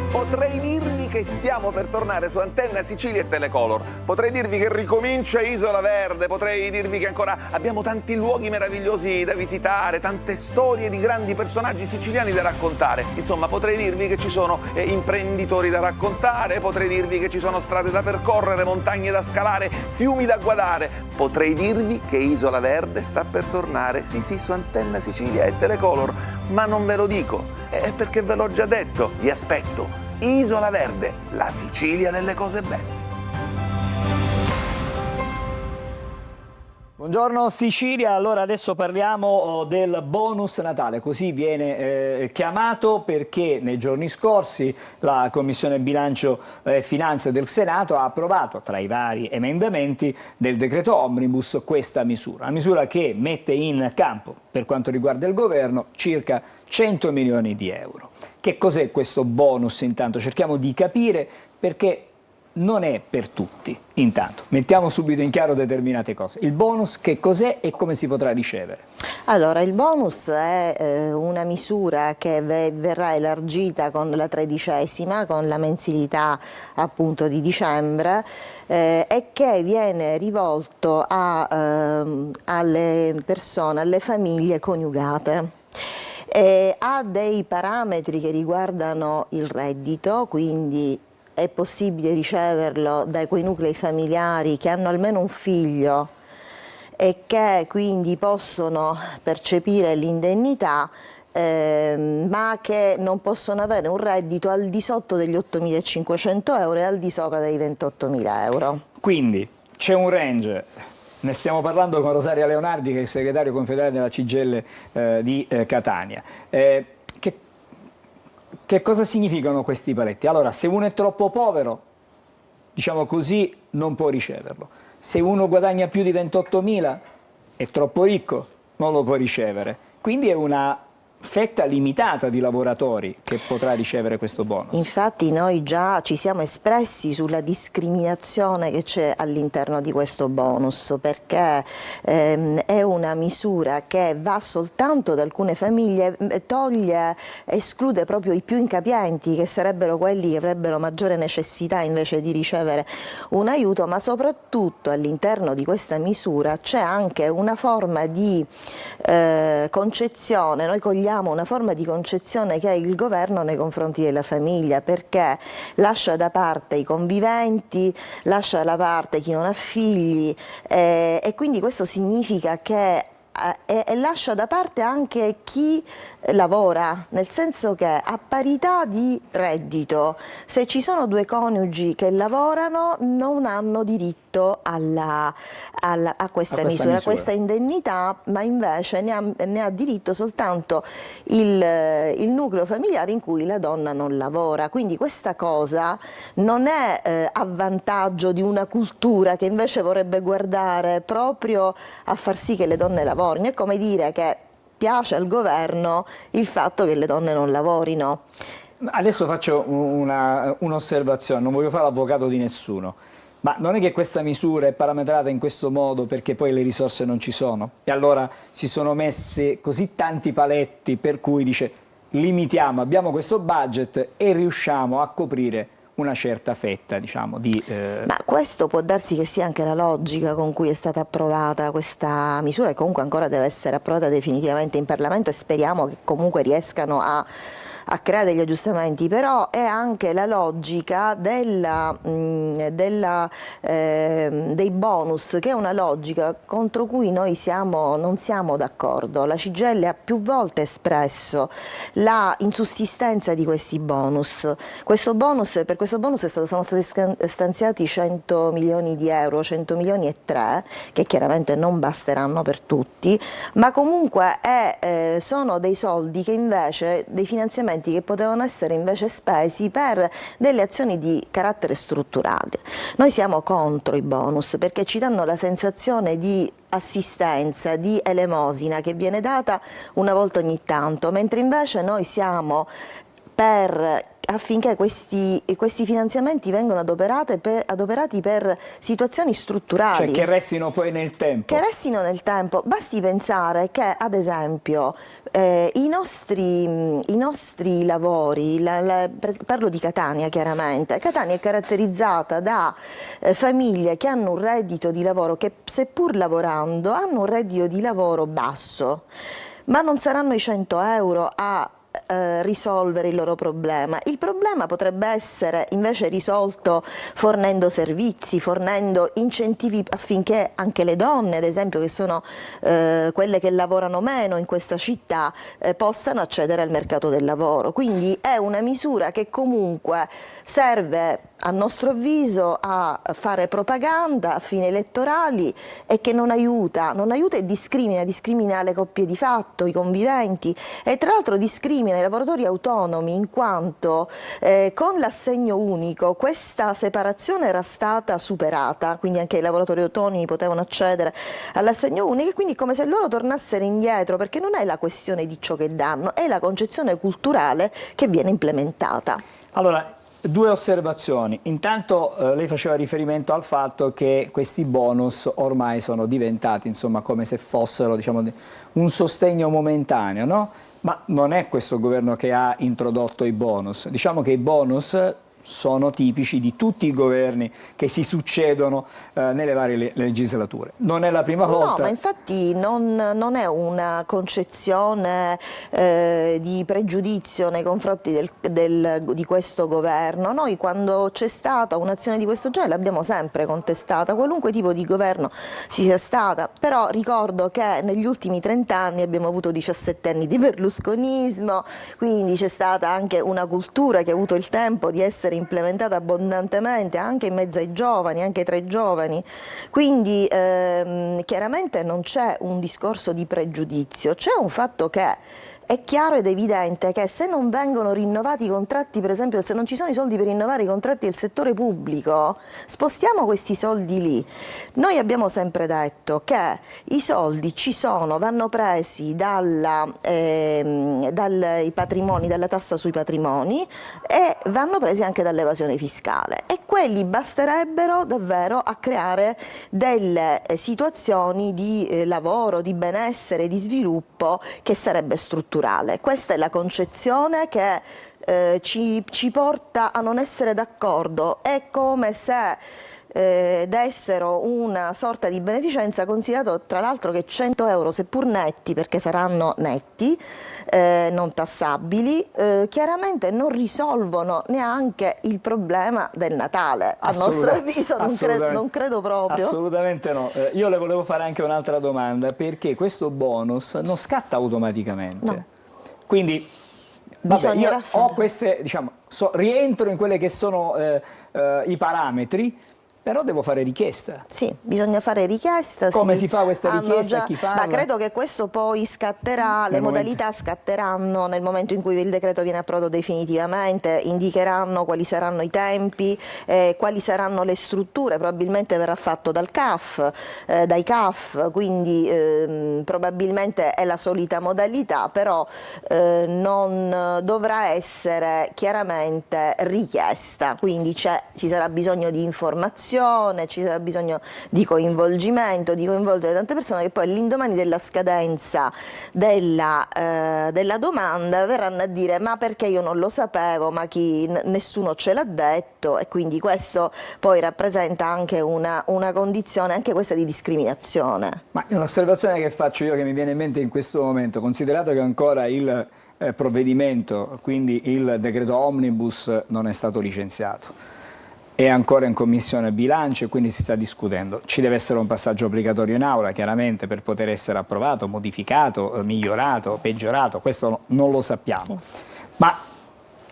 Potrei dirvi che stiamo per tornare su Antenna Sicilia e Telecolor. Potrei dirvi che ricomincia Isola Verde. Potrei dirvi che ancora abbiamo tanti luoghi meravigliosi da visitare, tante storie di grandi personaggi siciliani da raccontare. Insomma, potrei dirvi che ci sono imprenditori da raccontare, potrei dirvi che ci sono strade da percorrere, montagne da scalare, fiumi da guardare. Potrei dirvi che Isola Verde sta per tornare, sì, su Antenna Sicilia e Telecolor, ma non ve lo dico, è perché ve l'ho già detto. Vi aspetto. Isola Verde, la Sicilia delle cose belle. Buongiorno Sicilia, allora adesso parliamo del bonus Natale, così viene chiamato perché nei giorni scorsi la Commissione Bilancio e Finanze del Senato ha approvato tra i vari emendamenti del decreto Omnibus questa misura, una misura che mette in campo per quanto riguarda il governo circa 100 milioni di euro. Che cos'è questo bonus intanto? Cerchiamo di capire perché non è per tutti. Intanto, mettiamo subito in chiaro determinate cose. Il bonus che cos'è e come si potrà ricevere? Allora, il bonus è una misura che verrà elargita con la 13ª, con la mensilità appunto di dicembre e che viene rivolto alle persone, alle famiglie coniugate. Ha dei parametri che riguardano il reddito, quindi è possibile riceverlo da quei nuclei familiari che hanno almeno un figlio e che quindi possono percepire l'indennità, ma che non possono avere un reddito al di sotto degli 8.500 euro e al di sopra dei 28.000 euro. Quindi c'è un range. Ne stiamo parlando con Rosaria Leonardi, che è segretario confederale della CGIL di Catania. Che cosa significano questi paletti? Allora, se uno è troppo povero, diciamo così, non può riceverlo. Se uno guadagna più di 28.000, è troppo ricco, non lo può ricevere. Quindi è una fetta limitata di lavoratori che potrà ricevere questo bonus. Infatti noi già ci siamo espressi sulla discriminazione che c'è all'interno di questo bonus, perché è una misura che va soltanto da alcune famiglie, esclude proprio i più incapienti, che sarebbero quelli che avrebbero maggiore necessità invece di ricevere un aiuto, ma soprattutto all'interno di questa misura c'è anche una forma di concezione. Noi cogliamo una forma di concezione che ha il governo nei confronti della famiglia, perché lascia da parte i conviventi, lascia da parte chi non ha figli, e quindi questo significa che e lascia da parte anche chi lavora, nel senso che a parità di reddito, se ci sono due coniugi che lavorano, non hanno diritto a questa misura, a questa indennità, ma invece ne ha diritto soltanto il nucleo familiare in cui la donna non lavora. Quindi questa cosa non è a vantaggio di una cultura che invece vorrebbe guardare proprio a far sì che le donne lavorino. È come dire che piace al governo il fatto che le donne non lavorino. Adesso faccio un'osservazione, non voglio fare l'avvocato di nessuno, ma non è che questa misura è parametrata in questo modo perché poi le risorse non ci sono e allora si sono messe così tanti paletti per cui dice limitiamo, abbiamo questo budget e riusciamo a coprire una certa fetta, diciamo, di... Ma questo può darsi che sia anche la logica con cui è stata approvata questa misura, e comunque ancora deve essere approvata definitivamente in Parlamento, e speriamo che comunque riescano a creare degli aggiustamenti, però è anche la logica dei bonus, che è una logica contro cui noi non siamo d'accordo. La CGIL ha più volte espresso la insussistenza di questi bonus. Per questo bonus sono stati stanziati 100 milioni di euro, 100 milioni e 3, che chiaramente non basteranno per tutti, ma comunque sono dei soldi che invece, dei finanziamenti che potevano essere invece spesi per delle azioni di carattere strutturale. Noi siamo contro i bonus perché ci danno la sensazione di assistenza, di elemosina che viene data una volta ogni tanto, mentre invece noi siamo affinché questi finanziamenti vengano adoperati per situazioni strutturali. Cioè che restino poi nel tempo. Che restino nel tempo. Basti pensare che, ad esempio, i nostri lavori, parlo di Catania chiaramente, Catania è caratterizzata da famiglie che hanno un reddito di lavoro che, seppur lavorando, hanno un reddito di lavoro basso, ma non saranno i 100 euro a risolvere il loro problema. Il problema potrebbe essere invece risolto fornendo servizi, fornendo incentivi affinché anche le donne, ad esempio, che sono quelle che lavorano meno in questa città, possano accedere al mercato del lavoro. Quindi è una misura che comunque serve, a nostro avviso, a fare propaganda a fini elettorali e che non aiuta e discrimina le coppie di fatto, i conviventi, e tra l'altro discrimina i lavoratori autonomi, in quanto con l'assegno unico questa separazione era stata superata, quindi anche i lavoratori autonomi potevano accedere all'assegno unico, e quindi come se loro tornassero indietro, perché non è la questione di ciò che danno, è la concezione culturale che viene implementata. Allora, due osservazioni. Intanto lei faceva riferimento al fatto che questi bonus ormai sono diventati, insomma, come se fossero, diciamo, un sostegno momentaneo, no? Ma non è questo governo che ha introdotto i bonus. Diciamo che i bonus sono tipici di tutti i governi che si succedono nelle varie legislature. Non è la prima volta. No, ma infatti non è una concezione di pregiudizio nei confronti di questo governo. Noi, quando c'è stata un'azione di questo genere, l'abbiamo sempre contestata, qualunque tipo di governo ci sia stata, però ricordo che negli ultimi 30 anni abbiamo avuto 17 anni di berlusconismo, quindi c'è stata anche una cultura che ha avuto il tempo di essere implementata abbondantemente anche in mezzo ai giovani, anche tra i giovani, quindi chiaramente non c'è un discorso di pregiudizio, c'è un fatto che è chiaro ed evidente che se non vengono rinnovati i contratti, per esempio se non ci sono i soldi per rinnovare i contratti del settore pubblico, spostiamo questi soldi lì. Noi abbiamo sempre detto che i soldi ci sono, vanno presi dai patrimoni, dalla tassa sui patrimoni e vanno presi anche dall'evasione fiscale, e quelli basterebbero davvero a creare delle situazioni di lavoro, di benessere, di sviluppo che sarebbe strutturale. Questa è la concezione che ci porta a non essere d'accordo. È come se dessero una sorta di beneficenza, considerato tra l'altro che 100 euro, seppur netti, perché saranno netti, non tassabili, chiaramente non risolvono neanche il problema del Natale. A nostro avviso non credo proprio. Assolutamente no. Io le volevo fare anche un'altra domanda, perché questo bonus non scatta automaticamente. No. Quindi bisognerà fare. Ho queste, diciamo, rientro in quelli che sono i parametri, però devo fare richiesta. Sì, bisogna fare richiesta. Come sì. si fa questa richiesta? Chi fa? Ma credo che questo poi scatterà, le modalità scatteranno nel momento in cui il decreto viene approvato definitivamente, indicheranno quali saranno i tempi, quali saranno le strutture, probabilmente verrà fatto dai CAF, quindi probabilmente è la solita modalità, però non dovrà essere chiaramente richiesta, quindi ci sarà bisogno di informazione, ci sarà bisogno di coinvolgimento, di coinvolgere tante persone che poi all'indomani della scadenza della domanda verranno a dire: ma perché io non lo sapevo, ma nessuno ce l'ha detto, e quindi questo poi rappresenta anche una condizione, anche questa, di discriminazione. Ma un'osservazione che faccio io, che mi viene in mente in questo momento, considerato che ancora il provvedimento, quindi il decreto omnibus, non è stato licenziato, è ancora in commissione bilancio e quindi si sta discutendo. Ci deve essere un passaggio obbligatorio in aula, chiaramente, per poter essere approvato, modificato, migliorato, peggiorato, questo non lo sappiamo. Sì. Ma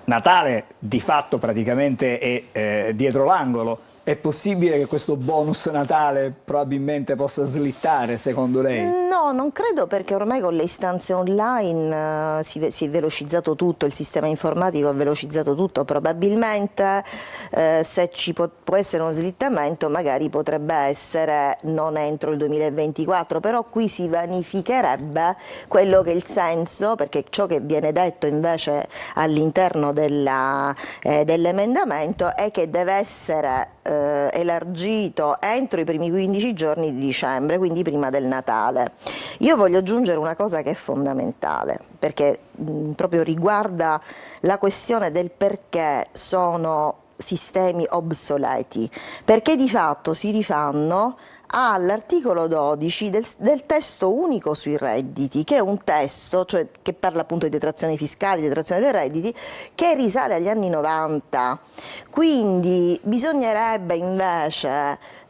Natale di fatto praticamente è dietro l'angolo. È possibile che questo bonus Natale probabilmente possa slittare, secondo lei? No, non credo, perché ormai con le istanze online si è velocizzato tutto, il sistema informatico ha velocizzato tutto. Probabilmente se ci può essere uno slittamento, magari potrebbe essere non entro il 2024, però qui si vanificherebbe quello che è il senso, perché ciò che viene detto invece all'interno dell'emendamento è che deve essere elargito entro i primi 15 giorni di dicembre, quindi prima del Natale. Io voglio aggiungere una cosa che è fondamentale, perché proprio riguarda la questione del perché sono sistemi obsoleti, perché di fatto si rifanno all'articolo 12 del testo unico sui redditi, che è un testo, cioè, che parla appunto di detrazioni fiscali, di detrazione dei redditi, che risale agli anni 90. Quindi bisognerebbe invece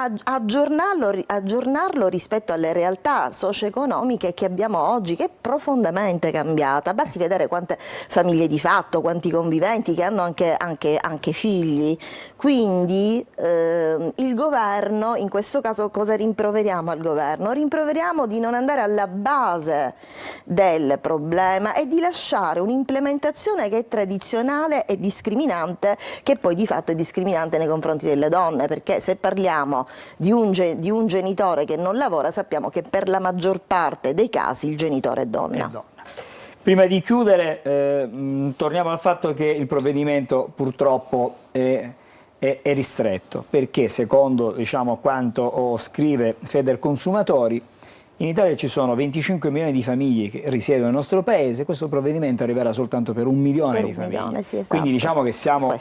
aggiornarlo rispetto alle realtà socio-economiche che abbiamo oggi, che è profondamente cambiata. Basti vedere quante famiglie di fatto, quanti conviventi che hanno anche figli. Quindi il governo, in questo caso, cosa rimproveriamo al governo? Rimproveriamo di non andare alla base del problema e di lasciare un'implementazione che è tradizionale e discriminante, che poi di fatto è discriminante nei confronti delle donne, perché se parliamo di un genitore che non lavora, sappiamo che per la maggior parte dei casi il genitore è donna. Prima di chiudere, torniamo al fatto che il provvedimento purtroppo è ristretto, perché secondo, diciamo, quanto scrive Federconsumatori, in Italia ci sono 25 milioni di famiglie che risiedono nel nostro paese. Questo provvedimento arriverà soltanto per 1 milione di famiglie. Sì, esatto. Quindi diciamo che siamo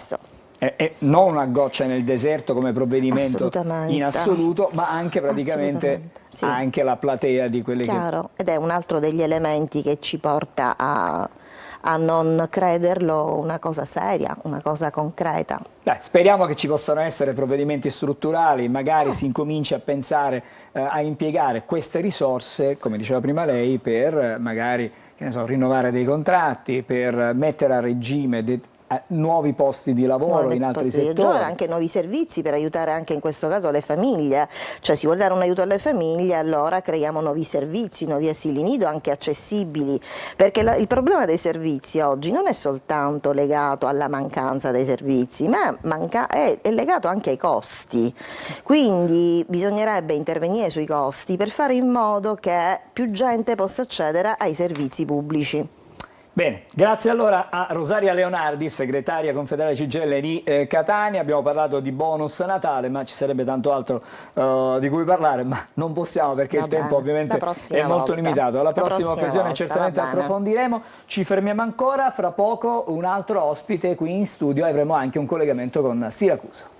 non una goccia nel deserto come provvedimento in assoluto, ma anche praticamente sì, anche la platea di quelle che... Ed è un altro degli elementi che ci porta a non crederlo una cosa seria, una cosa concreta. Speriamo che ci possano essere provvedimenti strutturali, magari si incominci a pensare a impiegare queste risorse, come diceva prima lei, per magari, che ne so, rinnovare dei contratti, per mettere a regime nuovi posti di lavoro in altri settori. Anche nuovi servizi per aiutare anche in questo caso le famiglie, cioè si vuole dare un aiuto alle famiglie, allora creiamo nuovi servizi, nuovi asili nido anche accessibili, perché il problema dei servizi oggi non è soltanto legato alla mancanza dei servizi, ma è legato anche ai costi, quindi bisognerebbe intervenire sui costi per fare in modo che più gente possa accedere ai servizi pubblici. Bene, grazie allora a Rosaria Leonardi, segretaria confederale CGIL di Catania. Abbiamo parlato di bonus Natale, ma ci sarebbe tanto altro di cui parlare, ma non possiamo perché il tempo ovviamente è molto limitato. Alla prossima occasione certamente approfondiremo. Ci fermiamo ancora, fra poco un altro ospite qui in studio, avremo anche un collegamento con Siracusa.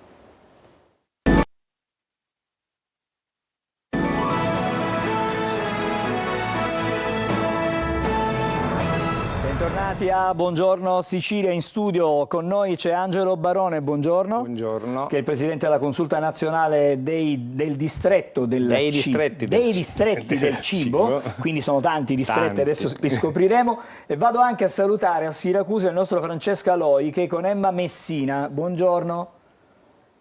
Bentornati a Buongiorno Sicilia. In studio con noi c'è Angelo Barone, buongiorno. Buongiorno. Che è il presidente della consulta nazionale del distretto dei distretti del cibo, quindi sono tanti distretti, adesso li scopriremo. E vado anche a salutare a Siracusa il nostro Francesco Aloi che è con Emma Messina. Buongiorno.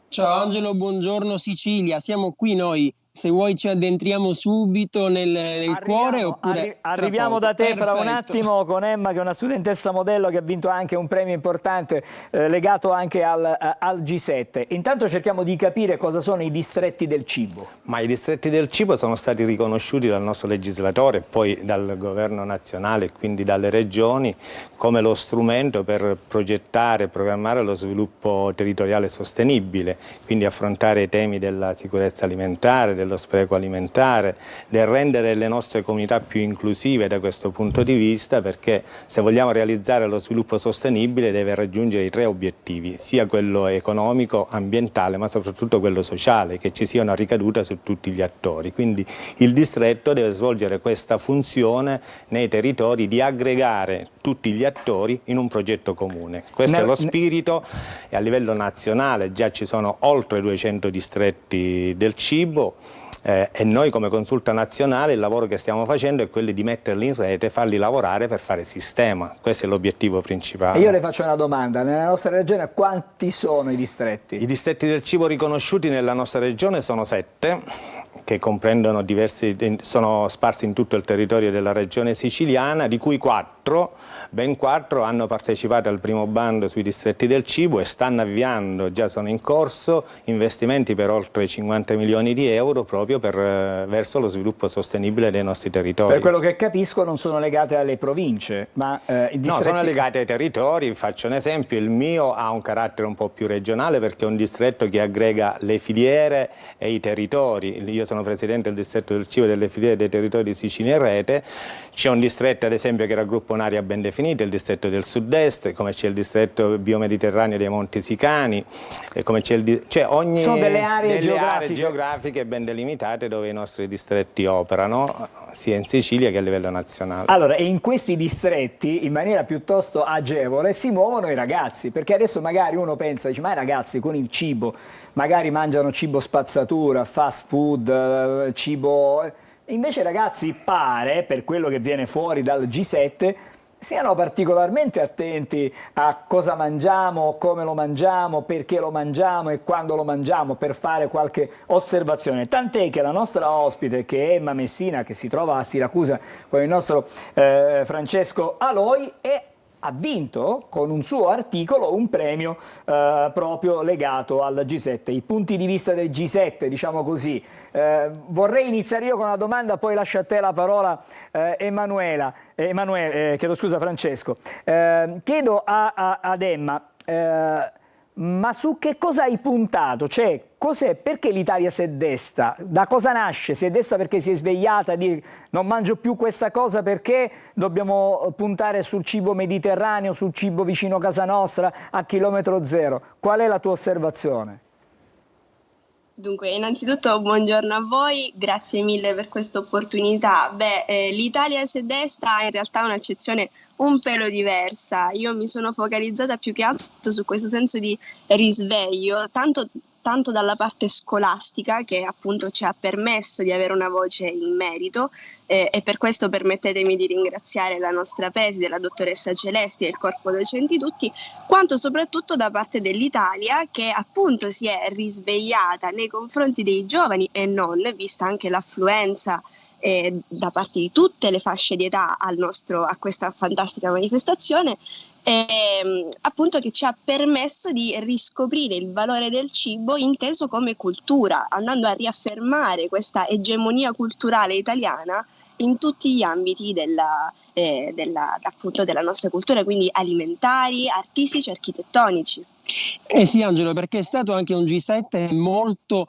Ciao Angelo, buongiorno Sicilia, siamo qui noi. Se vuoi ci addentriamo subito nel cuore oppure... Arriviamo da te fra un attimo con Emma, che è una studentessa modello che ha vinto anche un premio importante legato anche al G7. Intanto cerchiamo di capire cosa sono i distretti del cibo. Ma i distretti del cibo sono stati riconosciuti dal nostro legislatore e poi dal governo nazionale e quindi dalle regioni come lo strumento per progettare e programmare lo sviluppo territoriale sostenibile, quindi affrontare i temi della sicurezza alimentare, dello spreco alimentare, del rendere le nostre comunità più inclusive da questo punto di vista, perché se vogliamo realizzare lo sviluppo sostenibile deve raggiungere i tre obiettivi, sia quello economico, ambientale, ma soprattutto quello sociale, che ci sia una ricaduta su tutti gli attori. Quindi il distretto deve svolgere questa funzione nei territori di aggregare tutti gli attori in un progetto comune. Questo è lo spirito e a livello nazionale già ci sono oltre 200 distretti del cibo. E noi come consulta nazionale il lavoro che stiamo facendo è quello di metterli in rete, farli lavorare per fare sistema. Questo è l'obiettivo principale. E io le faccio una domanda: nella nostra regione quanti sono i distretti? I distretti del cibo riconosciuti nella nostra regione sono 7, che comprendono sono sparsi in tutto il territorio della regione siciliana, di cui 4, ben 4 hanno partecipato al primo bando sui distretti del cibo e stanno avviando, già sono in corso, investimenti per oltre 50 milioni di euro proprio verso lo sviluppo sostenibile dei nostri territori. Per quello che capisco non sono legate alle province, ma i distretti... No, sono legate ai territori. Faccio un esempio: il mio ha un carattere un po' più regionale perché è un distretto che aggrega le filiere e i territori. Io sono presidente del distretto del cibo e delle filiere dei territori di Sicilia in Rete. C'è un distretto ad esempio che raggruppa un'area ben definita, il distretto del sud-est, come c'è il distretto biomediterraneo dei Monti Sicani, come c'è sono delle aree geografiche ben delimitate dove i nostri distretti operano, sia in Sicilia che a livello nazionale. Allora, e in questi distretti, in maniera piuttosto agevole, si muovono i ragazzi, perché adesso magari uno pensa, dice, ma i ragazzi con il cibo, magari mangiano cibo spazzatura, fast food, cibo... Invece i ragazzi pare, per quello che viene fuori dal G7, siano particolarmente attenti a cosa mangiamo, come lo mangiamo, perché lo mangiamo e quando lo mangiamo, per fare qualche osservazione. Tant'è che la nostra ospite, che è Emma Messina, che si trova a Siracusa con il nostro Francesco Aloi, ha vinto con un suo articolo un premio proprio legato al G7, i punti di vista del G7, diciamo così. Vorrei iniziare io con una domanda, poi lascio a te la parola chiedo scusa Francesco. Chiedo ad Emma, ma su che cosa hai puntato? Cioè, perché l'Italia si è desta? Da cosa nasce? Si è desta perché si è svegliata a dire non mangio più questa cosa perché dobbiamo puntare sul cibo mediterraneo, sul cibo vicino a casa nostra, a chilometro zero? Qual è la tua osservazione? Dunque, innanzitutto buongiorno a voi, grazie mille per questa opportunità. L'Italia si è desta in realtà è un'accezione un pelo diversa. Io mi sono focalizzata più che altro su questo senso di risveglio, tanto tanto dalla parte scolastica, che appunto ci ha permesso di avere una voce in merito, e per questo permettetemi di ringraziare la nostra preside, la dottoressa Celesti e il corpo docenti tutti, quanto soprattutto da parte dell'Italia, che appunto si è risvegliata nei confronti dei giovani e non, vista anche l'affluenza da parte di tutte le fasce di età a questa fantastica manifestazione, appunto che ci ha permesso di riscoprire il valore del cibo inteso come cultura, andando a riaffermare questa egemonia culturale italiana in tutti gli ambiti appunto della nostra cultura, quindi alimentari, artistici, architettonici. Sì, Angelo, perché è stato anche un G7 molto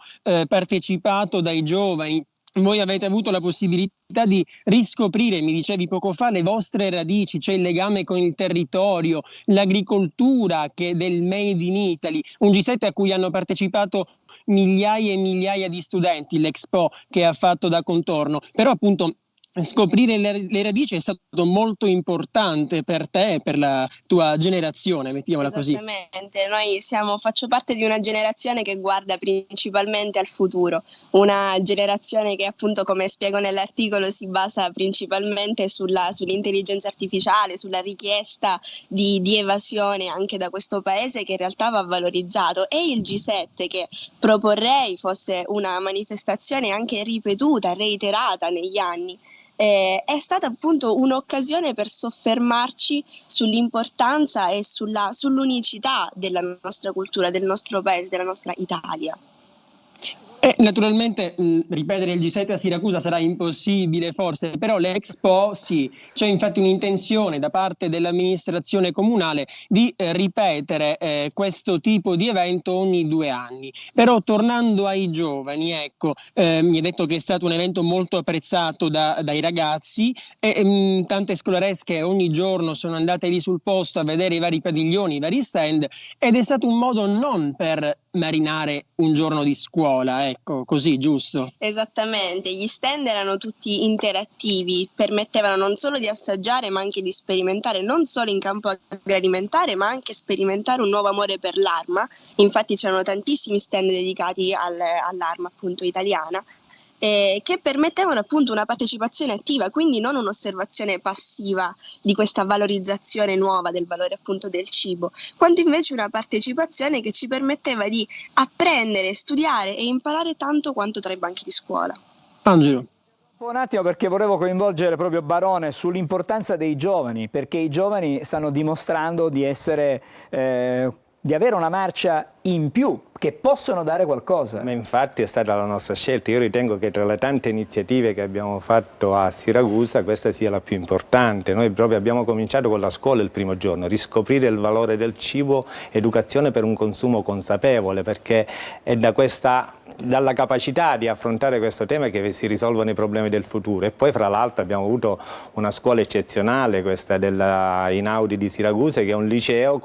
partecipato dai giovani. Voi avete avuto la possibilità di riscoprire, mi dicevi poco fa, le vostre radici, cioè il legame con il territorio, l'agricoltura che del Made in Italy, un G7 a cui hanno partecipato migliaia e migliaia di studenti, l'Expo che ha fatto da contorno, però appunto scoprire le radici è stato molto importante per te e per la tua generazione, mettiamola così. Esattamente, faccio parte di una generazione che guarda principalmente al futuro, una generazione che appunto, come spiego nell'articolo, si basa principalmente sull'intelligenza artificiale, sulla richiesta di evasione anche da questo paese, che in realtà va valorizzato, e il G7, che proporrei fosse una manifestazione anche ripetuta, reiterata negli anni. È stata appunto un'occasione per soffermarci sull'importanza e sull'unicità della nostra cultura, del nostro paese, della nostra Italia. Naturalmente ripetere il G7 a Siracusa sarà impossibile forse, però l'Expo sì, c'è infatti un'intenzione da parte dell'amministrazione comunale di ripetere questo tipo di evento ogni 2 anni. Però tornando ai giovani, ecco, mi hai detto che è stato un evento molto apprezzato dai ragazzi e tante scolaresche ogni giorno sono andate lì sul posto a vedere i vari padiglioni, i vari stand, ed è stato un modo non per marinare un giorno di scuola, ecco, così, giusto? Esattamente, gli stand erano tutti interattivi, permettevano non solo di assaggiare ma anche di sperimentare, non solo in campo agroalimentare ma anche sperimentare un nuovo amore per l'arma. Infatti c'erano tantissimi stand dedicati all'arma appunto italiana, che permettevano appunto una partecipazione attiva, quindi non un'osservazione passiva di questa valorizzazione nuova del valore appunto del cibo, quanto invece una partecipazione che ci permetteva di apprendere, studiare e imparare tanto quanto tra i banchi di scuola. Angelo. Un attimo, perché volevo coinvolgere proprio Barone sull'importanza dei giovani, perché i giovani stanno dimostrando di essere di avere una marcia in più, che possono dare qualcosa. Ma infatti è stata la nostra scelta. Io ritengo che tra le tante iniziative che abbiamo fatto a Siracusa questa sia la più importante. Noi proprio abbiamo cominciato con la scuola il primo giorno, riscoprire il valore del cibo, educazione per un consumo consapevole, perché è dalla capacità di affrontare questo tema che si risolvono i problemi del futuro. E poi fra l'altro abbiamo avuto una scuola eccezionale, questa della Inaudi di Siracusa, che è un liceo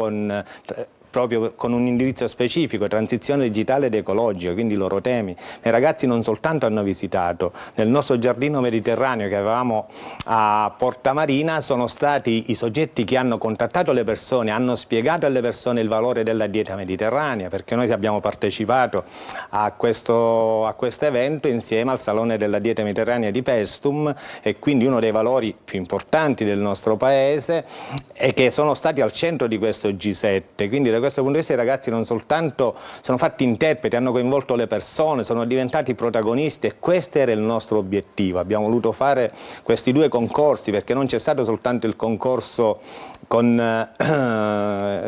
proprio con un indirizzo specifico, transizione digitale ed ecologica, quindi i loro temi. I ragazzi non soltanto hanno visitato, nel nostro giardino mediterraneo che avevamo a Porta Marina sono stati i soggetti che hanno contattato le persone, hanno spiegato alle persone il valore della dieta mediterranea, perché noi abbiamo partecipato a questo evento insieme al Salone della Dieta Mediterranea di Pestum, e quindi uno dei valori più importanti del nostro paese, e che sono stati al centro di questo G7. Quindi da questo punto di vista i ragazzi non soltanto sono fatti interpreti, hanno coinvolto le persone, sono diventati protagonisti, e questo era il nostro obiettivo. Abbiamo voluto fare questi 2 concorsi, perché non c'è stato soltanto il concorso con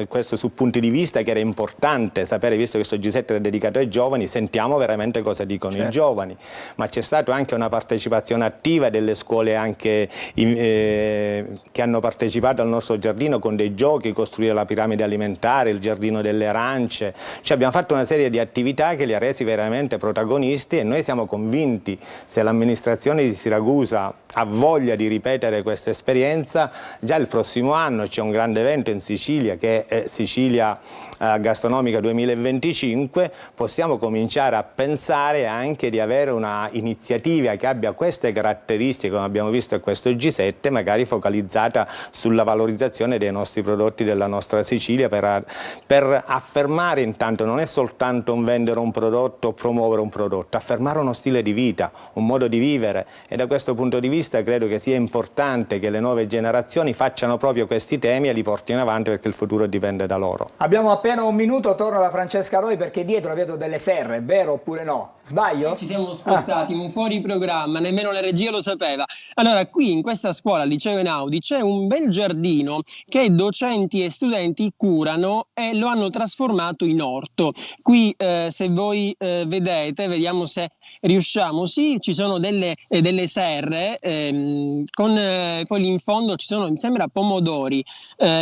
questo su punti di vista, che era importante sapere, visto che questo G7 è dedicato ai giovani, sentiamo veramente cosa dicono i giovani, ma c'è stata anche una partecipazione attiva delle scuole anche che hanno partecipato al nostro giardino con dei giochi, costruire la piramide alimentare, il giardino delle arance. Cioè abbiamo fatto una serie di attività che li ha resi veramente protagonisti, e noi siamo convinti, se l'amministrazione di Siracusa ha voglia di ripetere questa esperienza, già il prossimo anno c'è un grande evento in Sicilia, che è Sicilia Gastronomica 2025, possiamo cominciare a pensare anche di avere una iniziativa che abbia queste caratteristiche, come abbiamo visto a questo G7, magari focalizzata sulla valorizzazione dei nostri prodotti della nostra Sicilia, per per affermare intanto non è soltanto un vendere un prodotto o promuovere un prodotto, affermare uno stile di vita, un modo di vivere, e da questo punto di vista credo che sia importante che le nuove generazioni facciano proprio questi temi e li portino avanti, perché il futuro dipende da loro. Abbiamo appena un minuto, torno da Francesca Aloi perché dietro vedo delle serre, vero oppure no? Sbaglio? Ci siamo spostati un fuori programma, nemmeno la regia lo sapeva. Allora, qui in questa scuola, al Liceo Einaudi, c'è un bel giardino che docenti e studenti curano e lo hanno trasformato in orto. Qui se voi vedete, vediamo se riusciamo, sì, ci sono delle serre, poi lì in fondo ci sono, mi sembra, pomodori,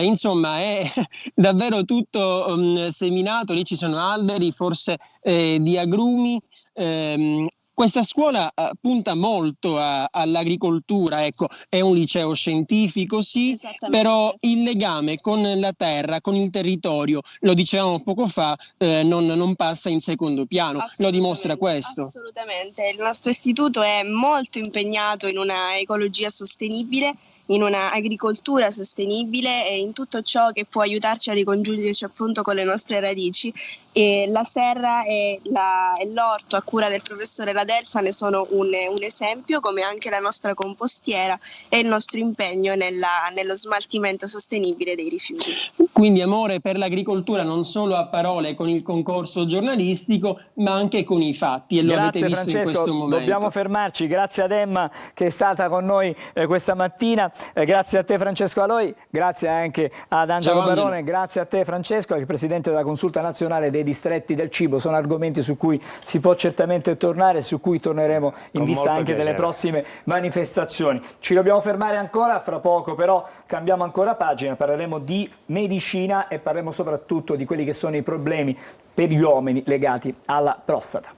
insomma è davvero tutto seminato, lì ci sono alberi, forse di agrumi. Questa scuola punta molto all'agricoltura, ecco, è un liceo scientifico, sì, però il legame con la terra, con il territorio, lo dicevamo poco fa, non passa in secondo piano, lo dimostra questo. Assolutamente, il nostro istituto è molto impegnato in una ecologia sostenibile, in una agricoltura sostenibile e in tutto ciò che può aiutarci a ricongiungerci appunto con le nostre radici. E la serra e l'orto a cura del professore Ladelfa ne sono un esempio, come anche la nostra compostiera e il nostro impegno nello smaltimento sostenibile dei rifiuti. Quindi amore per l'agricoltura non solo a parole con il concorso giornalistico, ma anche con i fatti, e lo avete visto Francesco, in questo momento. Dobbiamo fermarci, grazie ad Emma che è stata con noi questa mattina, grazie a te Francesco Aloi, grazie anche ad Angelo Barone, grazie a te Francesco, che è il Presidente della Consulta Nazionale dei Distretti del Cibo. Sono argomenti su cui si può certamente tornare, su cui torneremo in vista anche delle prossime manifestazioni. Ci dobbiamo fermare ancora, fra poco però cambiamo ancora pagina, parleremo di medicina e parleremo soprattutto di quelli che sono i problemi per gli uomini legati alla prostata.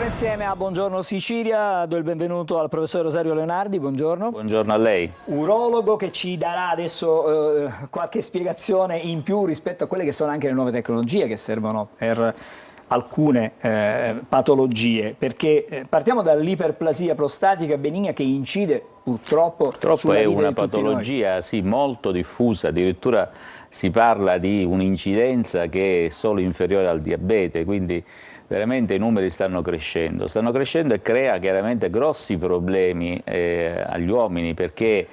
Insieme a Buongiorno Sicilia do il benvenuto al professor Rosario Leonardi, buongiorno. Buongiorno a lei. Urologo, che ci darà adesso qualche spiegazione in più rispetto a quelle che sono anche le nuove tecnologie che servono per alcune patologie, perché partiamo dall'iperplasia prostatica benigna che incide purtroppo sulla è vita una di tutti patologia sì, molto diffusa, addirittura si parla di un'incidenza che è solo inferiore al diabete, quindi veramente i numeri stanno crescendo e crea chiaramente grossi problemi agli uomini, perché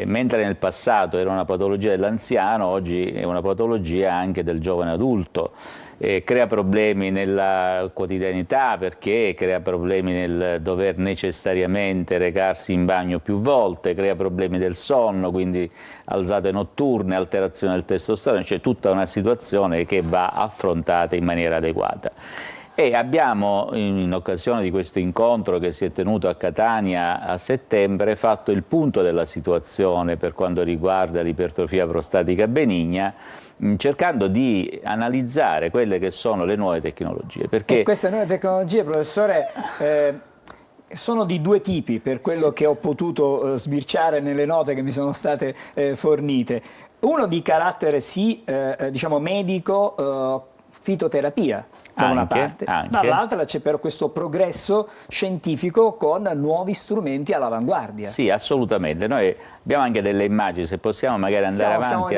mentre nel passato era una patologia dell'anziano, oggi è una patologia anche del giovane adulto. Crea problemi nella quotidianità, perché crea problemi nel dover necessariamente recarsi in bagno più volte, crea problemi del sonno, quindi alzate notturne, alterazione del testosterone, c'è tutta una situazione che va affrontata in maniera adeguata. E abbiamo, in occasione di questo incontro che si è tenuto a Catania a settembre, fatto il punto della situazione per quanto riguarda l'ipertrofia prostatica benigna, cercando di analizzare quelle che sono le nuove tecnologie. Perché queste nuove tecnologie, professore, sono di due tipi, per quello che ho potuto sbirciare nelle note che mi sono state fornite. Uno di carattere sì, diciamo medico, fitoterapia, da una parte, dall'altra c'è però questo progresso scientifico con nuovi strumenti all'avanguardia. Sì, assolutamente. Noi abbiamo anche delle immagini, se possiamo magari andare avanti.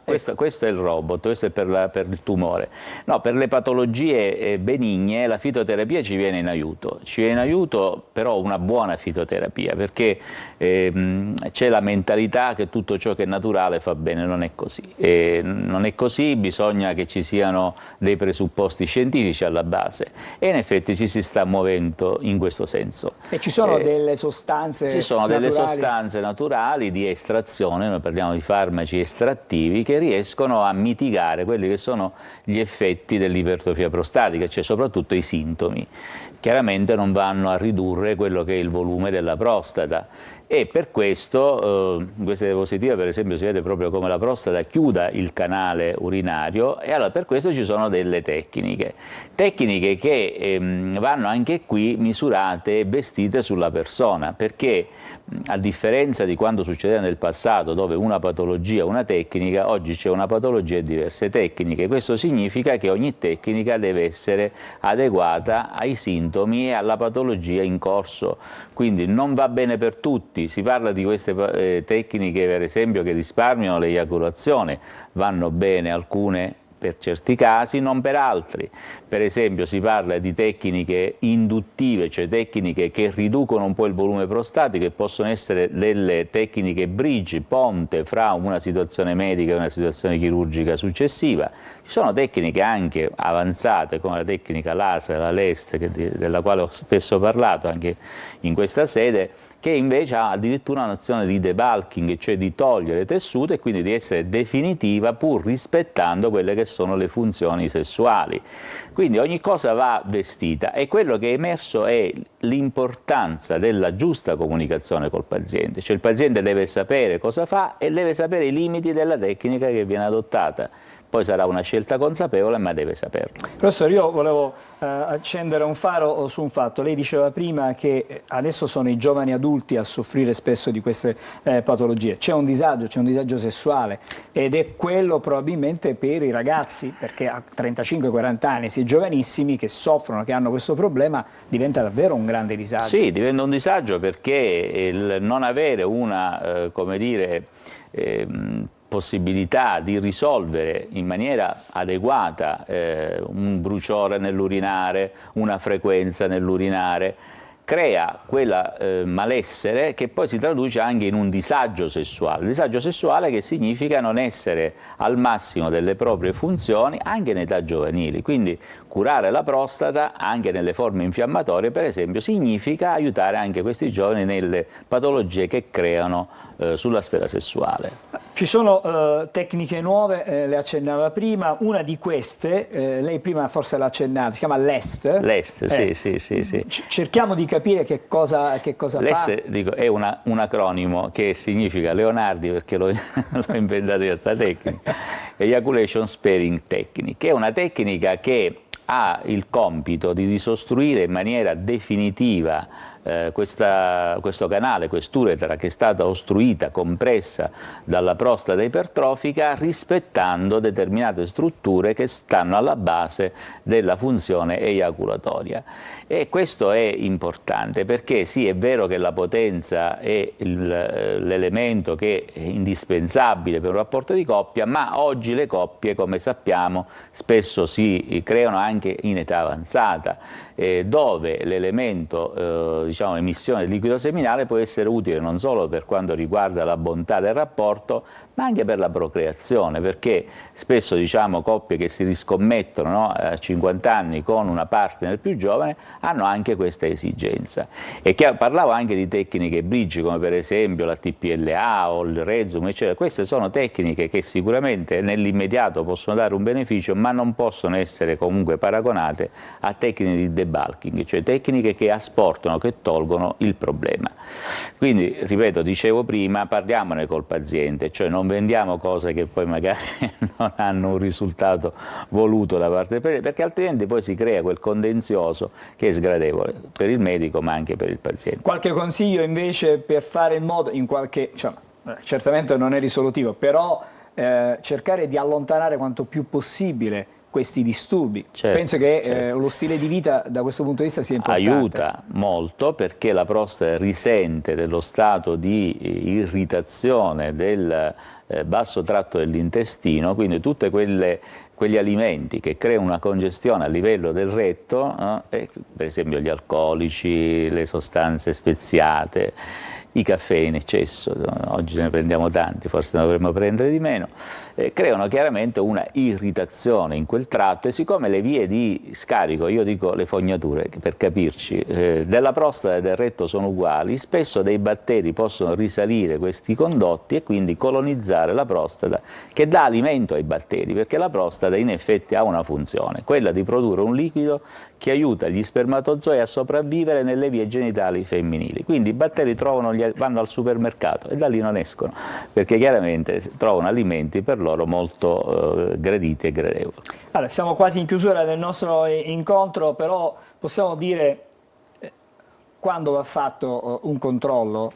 Questo è il robot, questo è per il tumore. No, per le patologie benigne la fitoterapia ci viene in aiuto. Ci viene in aiuto però una buona fitoterapia, perché c'è la mentalità che tutto ciò che è naturale fa bene, non è così. Non è così, bisogna che ci siano dei presupposti scientifici alla base, e in effetti ci si sta muovendo in questo senso. E ci sono delle sostanze Ci sono delle sostanze naturali di estrazione, noi parliamo di farmaci estrattivi, che riescono a mitigare quelli che sono gli effetti dell'ipertrofia prostatica, cioè soprattutto i sintomi. Chiaramente non vanno a ridurre quello che è il volume della prostata. e per questo in queste diapositive per esempio si vede proprio come la prostata chiuda il canale urinario, e allora per questo ci sono delle tecniche che vanno anche qui misurate e vestite sulla persona, perché a differenza di quando succedeva nel passato, dove una patologia, una tecnica, oggi c'è una patologia e diverse tecniche. Questo significa che ogni tecnica deve essere adeguata ai sintomi e alla patologia in corso, quindi non va bene per tutti. Si parla di queste tecniche per esempio che risparmiano l'eiaculazione, vanno bene alcune per certi casi, non per altri. Per esempio si parla di tecniche induttive, cioè tecniche che riducono un po' il volume prostatico, che possono essere delle tecniche bridge, ponte fra una situazione medica e una situazione chirurgica successiva. Ci sono tecniche anche avanzate come la tecnica laser, la LEST, della quale ho spesso parlato anche in questa sede, che invece ha addirittura un'azione di debulking, cioè di togliere tessuto e quindi di essere definitiva pur rispettando quelle che sono le funzioni sessuali. Quindi ogni cosa va vestita, e quello che è emerso è l'importanza della giusta comunicazione col paziente, cioè il paziente deve sapere cosa fa e deve sapere i limiti della tecnica che viene adottata. Poi sarà una scelta consapevole, ma deve saperlo. Professore, io volevo accendere un faro su un fatto. Lei diceva prima che adesso sono i giovani adulti a soffrire spesso di queste patologie. C'è un disagio sessuale, ed è quello probabilmente per i ragazzi, perché a 35-40 anni, si è giovanissimi, che soffrono, che hanno questo problema, diventa davvero un grande disagio. Sì, diventa un disagio perché il non avere una, come dire, possibilità di risolvere in maniera adeguata un bruciore nell'urinare, una frequenza nell'urinare, crea quella malessere che poi si traduce anche in un disagio sessuale. Disagio sessuale che significa non essere al massimo delle proprie funzioni anche in età giovanili. Quindi curare la prostata anche nelle forme infiammatorie, per esempio, significa aiutare anche questi giovani nelle patologie che creano sulla sfera sessuale. Ci sono tecniche nuove, le accennava prima, una di queste, lei prima forse l'ha accennata, si chiama LEST. LEST, sì. Cerchiamo di capire che cosa fa. LEST, dico, è un acronimo che significa Leonardi, perché l'ho inventata io questa tecnica, Ejaculation Sparing Technique, che è una tecnica che ha il compito di disostruire in maniera definitiva questo canale, quest'uretra che è stata ostruita, compressa dalla prostata ipertrofica, rispettando determinate strutture che stanno alla base della funzione eiaculatoria. E questo è importante perché sì, è vero che la potenza è l'elemento che è indispensabile per un rapporto di coppia, ma oggi le coppie, come sappiamo, spesso si creano anche in età avanzata, dove l'elemento diciamo, emissione del liquido seminale può essere utile non solo per quanto riguarda la bontà del rapporto, ma anche per la procreazione, perché spesso diciamo coppie che si riscommettono, no, a 50 anni con una partner più giovane hanno anche questa esigenza. E che parlavo anche di tecniche bridge come per esempio la TPLA o il Rezum, eccetera. Queste sono tecniche che sicuramente nell'immediato possono dare un beneficio, ma non possono essere comunque paragonate a tecniche di debulking, cioè tecniche che asportano, che tolgono il problema. Quindi, ripeto, dicevo prima, parliamone col paziente, cioè non vendiamo cose che poi magari non hanno un risultato voluto da parte del paziente, perché altrimenti poi si crea quel contenzioso che è sgradevole per il medico ma anche per il paziente. Qualche consiglio invece per fare in modo, certamente non è risolutivo, però cercare di allontanare quanto più possibile questi disturbi. Certo, penso che lo stile di vita da questo punto di vista sia importante. Aiuta molto perché la prostata risente dello stato di irritazione del basso tratto dell'intestino, quindi tutte quegli alimenti che creano una congestione a livello del retto, per esempio gli alcolici, le sostanze speziate, i caffè in eccesso, oggi ne prendiamo tanti, forse ne dovremmo prendere di meno, creano chiaramente una irritazione in quel tratto, e siccome le vie di scarico, io dico le fognature per capirci, della prostata e del retto sono uguali, spesso dei batteri possono risalire questi condotti e quindi colonizzare la prostata, che dà alimento ai batteri, perché la prostata in effetti ha una funzione, quella di produrre un liquido che aiuta gli spermatozoi a sopravvivere nelle vie genitali femminili. Quindi i batteri trovano gli vanno al supermercato e da lì non escono, perché chiaramente trovano alimenti per loro molto graditi e gradevoli. Allora, siamo quasi in chiusura del nostro incontro, però possiamo dire quando va fatto un controllo?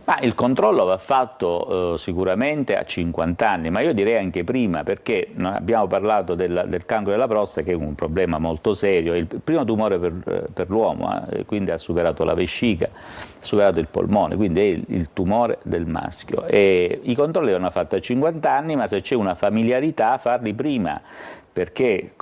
Ma il controllo va fatto sicuramente a 50 anni, ma io direi anche prima, perché abbiamo parlato del cancro della prostata, che è un problema molto serio, è il primo tumore per l'uomo, quindi ha superato la vescica, ha superato il polmone, quindi è il tumore del maschio. E i controlli vanno fatti a 50 anni, ma se c'è una familiarità farli prima, perché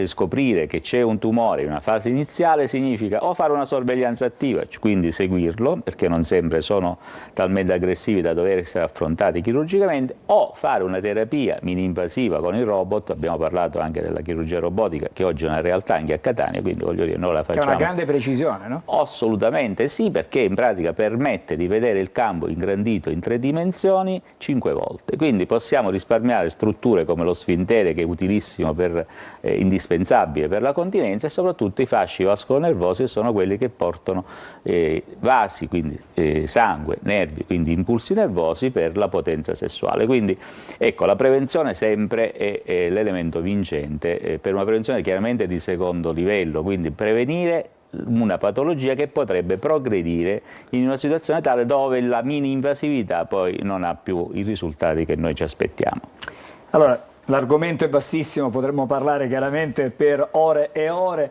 scoprire che c'è un tumore in una fase iniziale significa o fare una sorveglianza attiva, quindi seguirlo, perché non sempre sono talmente aggressivi da dover essere affrontati chirurgicamente, o fare una terapia mini-invasiva con il robot. Abbiamo parlato anche della chirurgia robotica, che oggi è una realtà anche a Catania, quindi voglio dire, noi la facciamo. Che è una grande precisione, no? Assolutamente sì, perché in pratica permette di vedere il campo ingrandito in 3 dimensioni 5 volte, quindi possiamo risparmiare strutture come lo sfintere, che è utilissimo indispensabile per la continenza, e soprattutto i fasci vascolonervosi sono quelli che portano vasi, quindi sangue, nervi, quindi impulsi nervosi per la potenza sessuale. Quindi ecco, la prevenzione sempre è l'elemento vincente, per una prevenzione chiaramente di secondo livello, quindi prevenire una patologia che potrebbe progredire in una situazione tale dove la mini-invasività poi non ha più i risultati che noi ci aspettiamo. Allora, l'argomento è vastissimo, potremmo parlare chiaramente per ore e ore,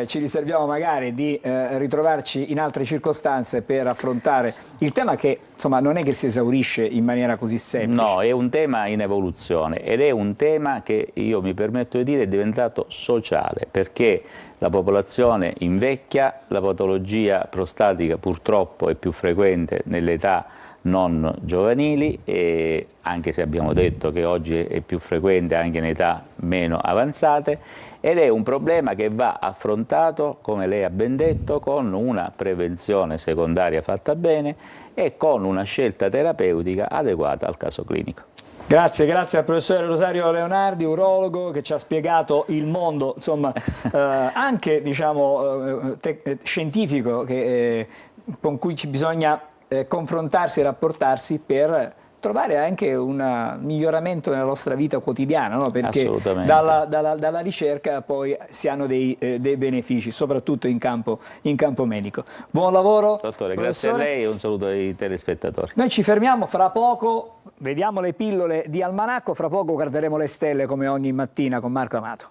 ci riserviamo magari di ritrovarci in altre circostanze per affrontare il tema, che insomma non è che si esaurisce in maniera così semplice. No, è un tema in evoluzione, ed è un tema che io mi permetto di dire è diventato sociale, perché la popolazione invecchia, la patologia prostatica purtroppo è più frequente nelle età non giovanili, e anche se abbiamo detto che oggi è più frequente anche in età meno avanzate, ed è un problema che va affrontato, come lei ha ben detto, con una prevenzione secondaria fatta bene e con una scelta terapeutica adeguata al caso clinico. Grazie, grazie al professore Rosario Leonardi, urologo, che ci ha spiegato il mondo, insomma, anche diciamo, scientifico, con cui ci bisogna confrontarsi e rapportarsi per trovare anche un miglioramento nella nostra vita quotidiana, no? Perché dalla ricerca poi si hanno dei benefici, soprattutto in campo medico. Buon lavoro, dottore, professore. grazie a lei e un saluto ai telespettatori. Noi ci fermiamo, fra poco vediamo le pillole di Almanacco, fra poco guarderemo le stelle come ogni mattina con Marco Amato.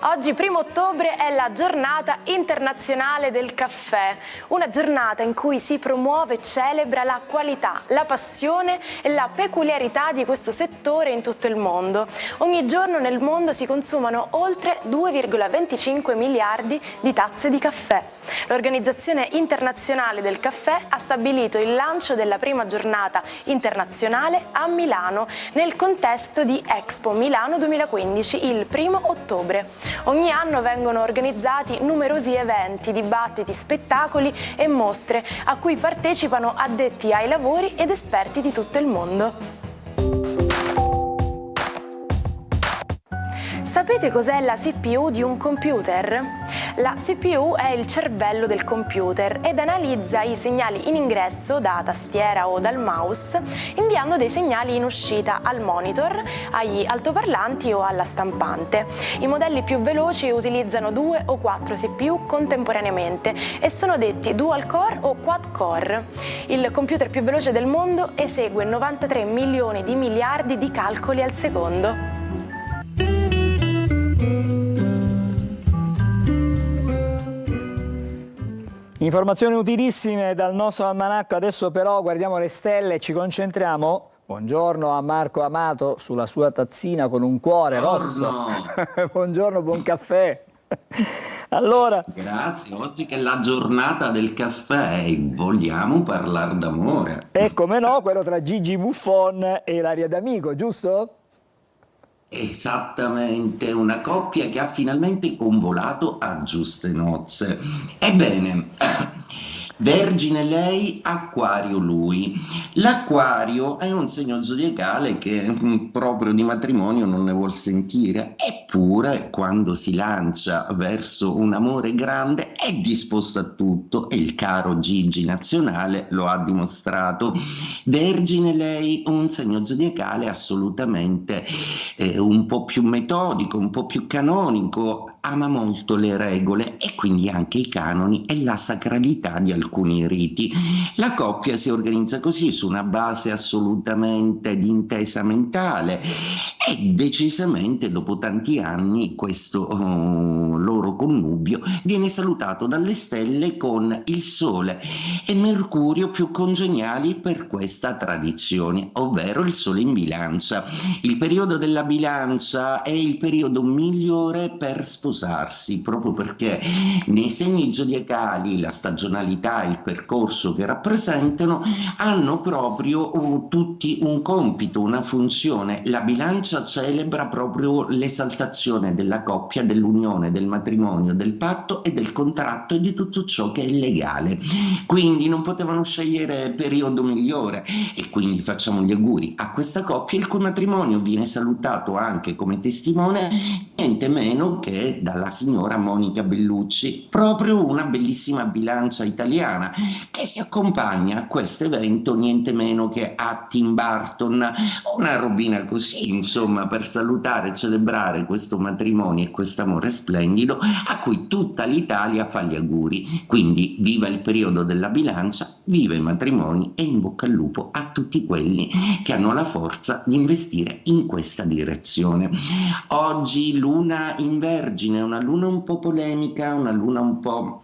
Oggi, 1° ottobre, è la giornata internazionale del caffè, una giornata in cui si promuove e celebra la qualità, la passione e la peculiarità di questo settore in tutto il mondo. Ogni giorno nel mondo si consumano oltre 2,25 miliardi di tazze di caffè. L'Organizzazione Internazionale del Caffè ha stabilito il lancio della prima giornata internazionale a Milano nel contesto di Expo Milano 2015 il 1° ottobre. Ogni anno vengono organizzati numerosi eventi, dibattiti, spettacoli e mostre a cui partecipano addetti ai lavori ed esperti di tutto il mondo. Sapete cos'è la CPU di un computer? La CPU è il cervello del computer ed analizza i segnali in ingresso da tastiera o dal mouse, inviando dei segnali in uscita al monitor, agli altoparlanti o alla stampante. I modelli più veloci utilizzano 2 o 4 CPU contemporaneamente e sono detti dual core o quad core. Il computer più veloce del mondo esegue 93 milioni di miliardi di calcoli al secondo. Informazioni utilissime dal nostro almanacco, adesso però guardiamo le stelle e ci concentriamo. Buongiorno a Marco Amato sulla sua tazzina con un cuore rosso. Buongiorno, buon caffè. Allora, grazie, oggi che è la giornata del caffè vogliamo parlare d'amore. E come no, quello tra Gigi Buffon e l'Aria d'Amico, giusto? Esattamente, una coppia che ha finalmente convolato a giuste nozze. Ebbene, Vergine lei, Acquario lui. L'Acquario è un segno zodiacale che proprio di matrimonio non ne vuol sentire, eppure quando si lancia verso un amore grande è disposto a tutto e il caro Gigi Nazionale lo ha dimostrato. Vergine lei, un segno zodiacale assolutamente un po' più metodico, un po' più canonico, ama molto le regole e quindi anche i canoni e la sacralità di alcuni riti. La coppia si organizza così, su una base assolutamente di intesa mentale, e decisamente dopo tanti anni questo loro connubio viene salutato dalle stelle con il Sole e Mercurio più congeniali per questa tradizione, ovvero il Sole in Bilancia. Il periodo della Bilancia è il periodo migliore per sposarsi, proprio perché nei segni zodiacali la stagionalità e il percorso che rappresentano hanno proprio tutti un compito, una funzione. La Bilancia celebra proprio l'esaltazione della coppia, dell'unione, del matrimonio, del patto e del contratto e di tutto ciò che è legale. Quindi non potevano scegliere periodo migliore e quindi facciamo gli auguri a questa coppia, il cui matrimonio viene salutato anche come testimone niente meno che dalla signora Monica Bellucci, proprio una bellissima bilancia italiana che si accompagna a questo evento niente meno che a Tim Burton, una robina così, insomma, per salutare e celebrare questo matrimonio e questo amore splendido a cui tutta l'Italia fa gli auguri. Quindi viva il periodo della bilancia, viva i matrimoni e in bocca al lupo a tutti quelli che hanno la forza di investire in questa direzione. Oggi luna in Vergine, una luna un po' polemica, una luna un po'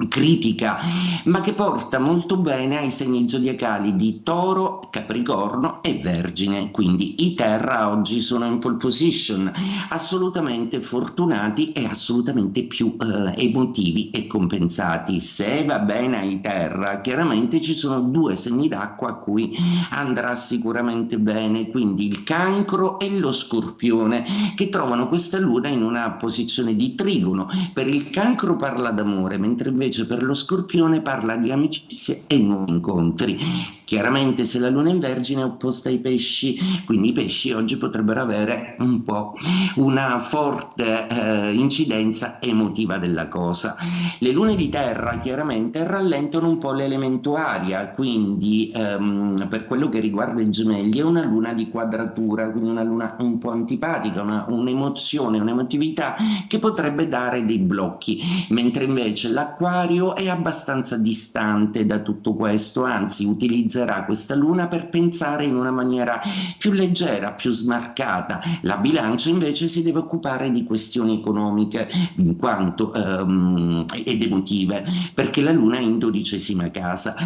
critica, ma che porta molto bene ai segni zodiacali di Toro, Capricorno e Vergine. Quindi i Terra oggi sono in pole position, assolutamente fortunati e assolutamente più emotivi e compensati. Se va bene ai Terra, chiaramente ci sono due segni d'acqua a cui andrà sicuramente bene, quindi il Cancro e lo Scorpione, che trovano questa luna in una posizione di trigono. Per il Cancro parla d'amore, mentre invece per lo Scorpione parla di amicizie e nuovi incontri. Chiaramente se la luna in Vergine è opposta ai Pesci, quindi i Pesci oggi potrebbero avere un po' una forte incidenza emotiva della cosa. Le lune di Terra chiaramente rallentano un po' l'elemento aria, quindi per quello che riguarda i Gemelli è una luna di quadratura, quindi una luna un po' antipatica, un'emozione, un'emotività che potrebbe dare dei blocchi, mentre invece l'Acquario è abbastanza distante da tutto questo, anzi utilizzerà questa luna per pensare in una maniera più leggera, più smarcata. La Bilancia invece si deve occupare di questioni economiche in quanto ed emotive, perché la luna è in 12ª casa.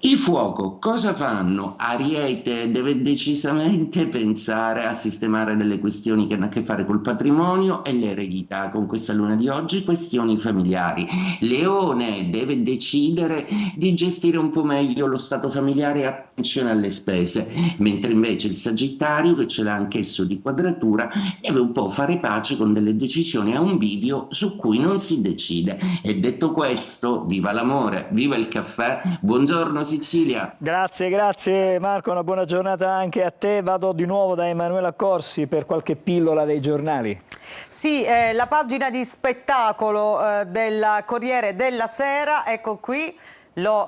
I Fuoco cosa fanno? Ariete deve decisamente pensare a sistemare delle questioni che hanno a che fare col patrimonio e l'eredità con questa luna di oggi, questioni familiari. Leone deve decidere di gestire un po' meglio lo stato familiare e attenzione alle spese, mentre invece il Sagittario, che ce l'ha anch'esso di quadratura, deve un po' fare pace con delle decisioni a un bivio su cui non si decide. E detto questo, viva l'amore, viva il caffè, buongiorno Sicilia. Grazie Marco, una buona giornata anche a te. Vado di nuovo da Emanuela Corsi per qualche pillola dei giornali. Sì, la pagina di spettacolo del Corriere della Sera, ecco qui, lo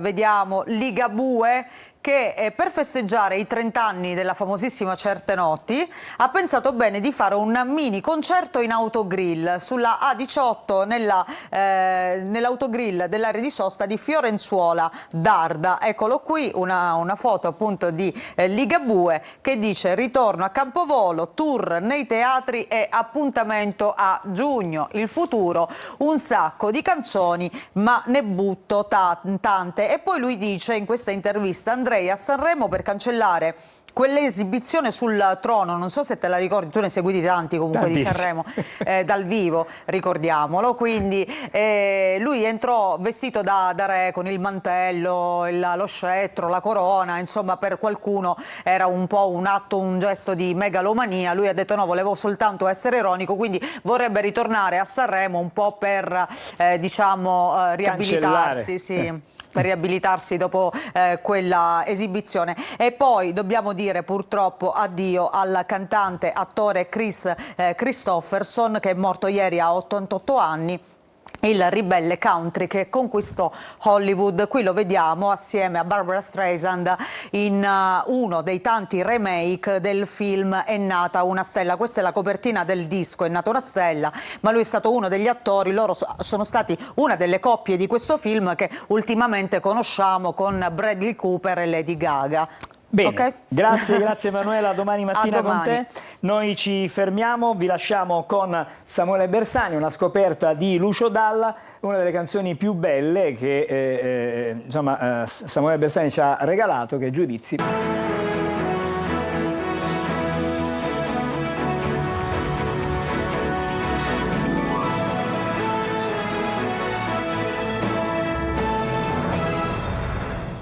vediamo, Ligabue, che per festeggiare i 30 anni della famosissima Certe Notti ha pensato bene di fare un mini concerto in autogrill sulla A18 nell'autogrill dell'area di sosta di Fiorenzuola d'Arda. Eccolo qui, una foto appunto di Ligabue che dice: ritorno a Campovolo, tour nei teatri e appuntamento a giugno. Il futuro, un sacco di canzoni ma ne butto tante. E poi lui dice in questa intervista: andremo andrei a Sanremo per cancellare quell'esibizione sul trono, non so se te la ricordi, tu ne hai seguiti tanti comunque di Sanremo dal vivo, ricordiamolo, quindi lui entrò vestito da re con il mantello, lo scettro, la corona, insomma per qualcuno era un po' un atto, un gesto di megalomania. Lui ha detto no, volevo soltanto essere ironico, quindi vorrebbe ritornare a Sanremo un po' per diciamo riabilitarsi, sì. Per riabilitarsi dopo quella esibizione. E poi dobbiamo dire purtroppo addio al cantante, attore Chris Christopherson, che è morto ieri a 88 anni. Il ribelle country che conquistò Hollywood. Qui lo vediamo assieme a Barbara Streisand in uno dei tanti remake del film È nata una stella. Questa è la copertina del disco È nata una stella, ma lui è stato uno degli attori. Loro sono stati una delle coppie di questo film che ultimamente conosciamo con Bradley Cooper e Lady Gaga. Bene, okay? grazie Emanuela, domani mattina con te. Noi ci fermiamo, vi lasciamo con Samuele Bersani, una scoperta di Lucio Dalla, una delle canzoni più belle che Samuele Bersani ci ha regalato, che è Giudizi.